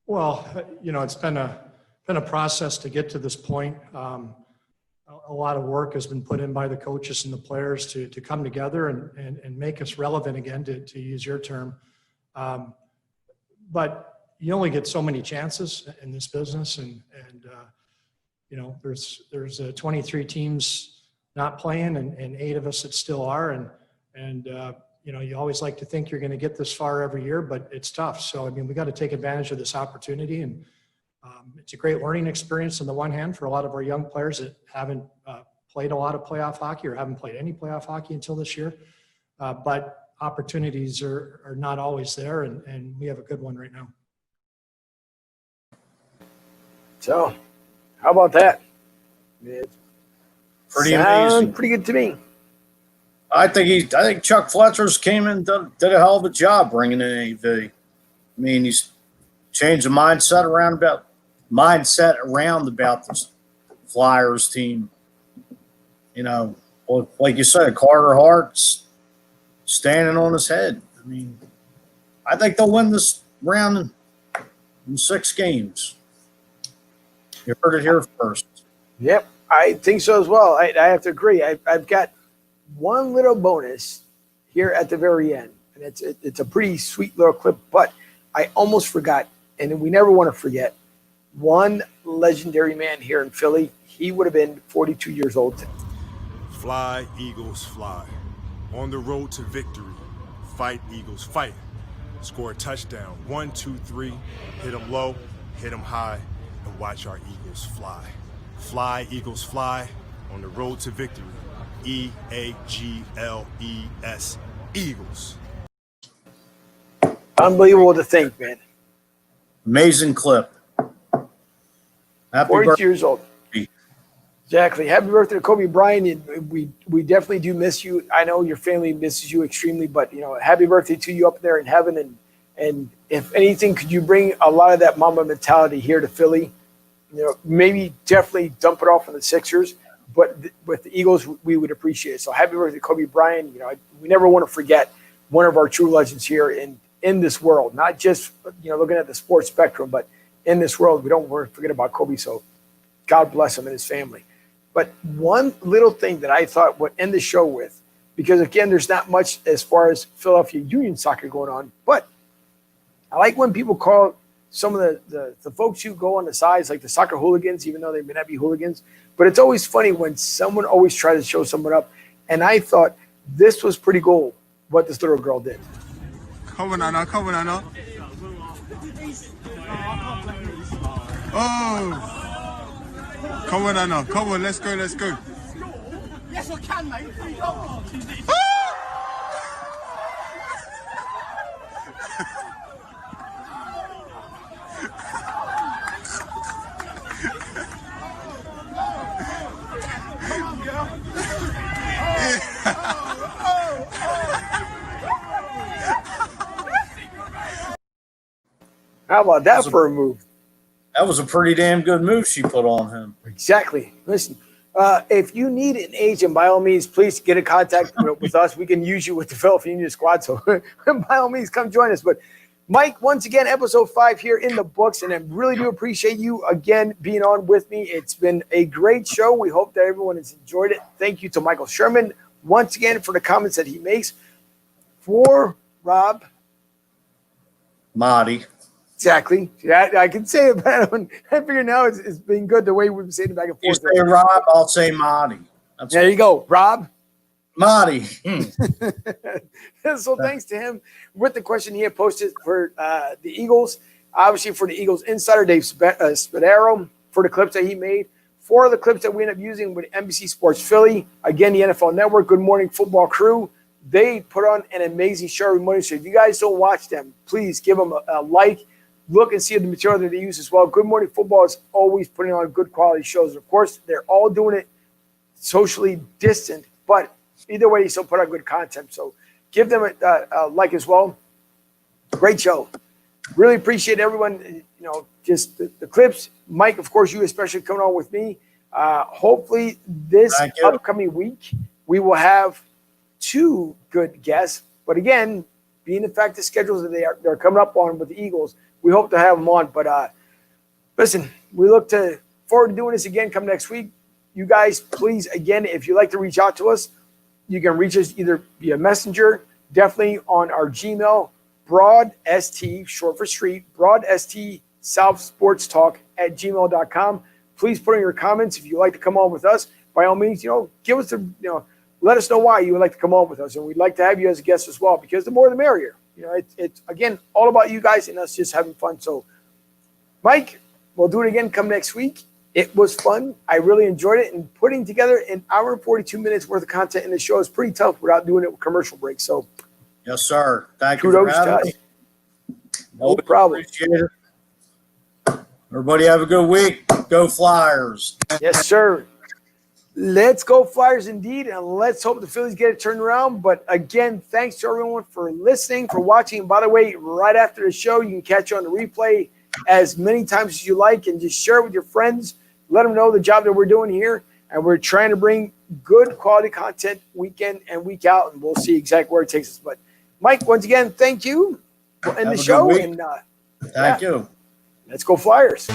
Well, it's been a process to get to this point. A lot of work has been put in by the coaches and the players to come together and make us relevant again, to use your term. But you only get so many chances in this business, and there's 23 teams not playing, and 8 of us that still are, and you always like to think you're going to get this far every year, but it's tough. So we got to take advantage of this opportunity, and it's a great learning experience on the one hand for a lot of our young players that haven't played a lot of playoff hockey or haven't played any playoff hockey until this year, but opportunities are not always there, and we have a good one right now. So, how about that? It's Pretty amazing. Pretty good to me. I think Chuck Fletcher's came in and did a hell of a job bringing in AV. I mean, he's changed the mindset around about this Flyers team. Like you said, Carter Hart's standing on his head. I mean, I think they'll win this round in 6 games. You heard it here first. Yep, I think so as well. I have to agree. I've got one little bonus here at the very end, and it's a pretty sweet little clip, but I almost forgot, and we never want to forget, one legendary man here in Philly. He would have been 42 years old today. Fly, Eagles, fly. On the road to victory. Fight, Eagles, fight. Score a touchdown. 1, 2, 3. Hit them low, hit them high, and watch our Eagles fly. Fly, Eagles, fly. On the road to victory. EAGLES. Eagles. Unbelievable to think, man. Amazing clip. Happy 42 years old. Exactly. Happy birthday to Kobe Bryant. We definitely do miss you. I know your family misses you extremely, but happy birthday to you up there in heaven. And if anything, could you bring a lot of that Mamba mentality here to Philly? Maybe definitely dump it off on the Sixers, but with the Eagles, we would appreciate it. So happy birthday to Kobe Bryant. We never want to forget one of our true legends here in this world, not just looking at the sports spectrum, but in this world, we don't want to forget about Kobe. So God bless him and his family. But one little thing that I thought would end the show with, because again, there's not much as far as Philadelphia Union soccer going on, but I like when people call some of the folks who go on the sides, like the soccer hooligans, even though they may not be hooligans. But it's always funny when someone always tries to show someone up. And I thought this was pretty cool what this little girl did. Come on, Anna. Come on, Anna. Oh. Come on, Anna. Come on. Let's go. Let's go. Yes, I can, mate. How about that for a move? That was a pretty damn good move she put on him. Exactly. Listen, if you need an agent, by all means, please get in contact with us. We can use you with the Philadelphia squad. So by all means, come join us. But Mike, once again, episode 5 here in the books. And I really do appreciate you again being on with me. It's been a great show. We hope that everyone has enjoyed it. Thank you to Michael Sherman once again for the comments that he makes. For Rob. Marty. Exactly. Yeah, I can say it, but I figure now it's been good the way we've been saying it back and You forth. say Rob, I'll say Marty. There you go, Rob. Marty. So thanks to him with the question he had posted for the Eagles. Obviously for the Eagles insider, Dave Spadaro, for the clips that he made. 4 of the clips that we end up using with NBC Sports Philly. Again, the NFL Network, Good Morning Football crew. They put on an amazing show every morning. So if you guys don't watch them, please give them a like. Look and see the material that they use as well. Good Morning Football is always putting on good quality shows. Of course, they're all doing it socially distant, but either way, they still put out good content. So give them a like as well. Great show. Really appreciate everyone, just the clips. Mike, of course, you especially coming on with me. Hopefully this upcoming week, we will have 2 good guests. But again, being the fact the schedules that they're coming up on with the Eagles, we hope to have them on. But listen, we look forward to doing this again come next week. You guys, please, again, if you'd like to reach out to us, you can reach us either via Messenger, definitely on our Gmail, BroadST, short for street, BroadST South Sports Talk at gmail.com. Please put in your comments if you'd like to come on with us. By all means, give us let us know why you would like to come on with us. And we'd like to have you as a guest as well, because the more the merrier. It's again, all about you guys and us just having fun. So, Mike, we'll do it again come next week. It was fun. I really enjoyed it. And putting together an hour and 42 minutes worth of content in the show is pretty tough without doing it with commercial breaks. So, yes, sir. Thank you for having me. No problem. Appreciate it. Everybody have a good week. Go Flyers. Yes, sir. Let's go Flyers indeed, and let's hope the Phillies get it turned around. But again, thanks to everyone for listening, for watching. And by the way, right after the show, you can catch you on the replay as many times as you like, and just share it with your friends. Let them know the job that we're doing here, and we're trying to bring good quality content week in and week out, and we'll see exactly where it takes us. But Mike, once again, thank you for ending the show. And thank you. Let's go Flyers.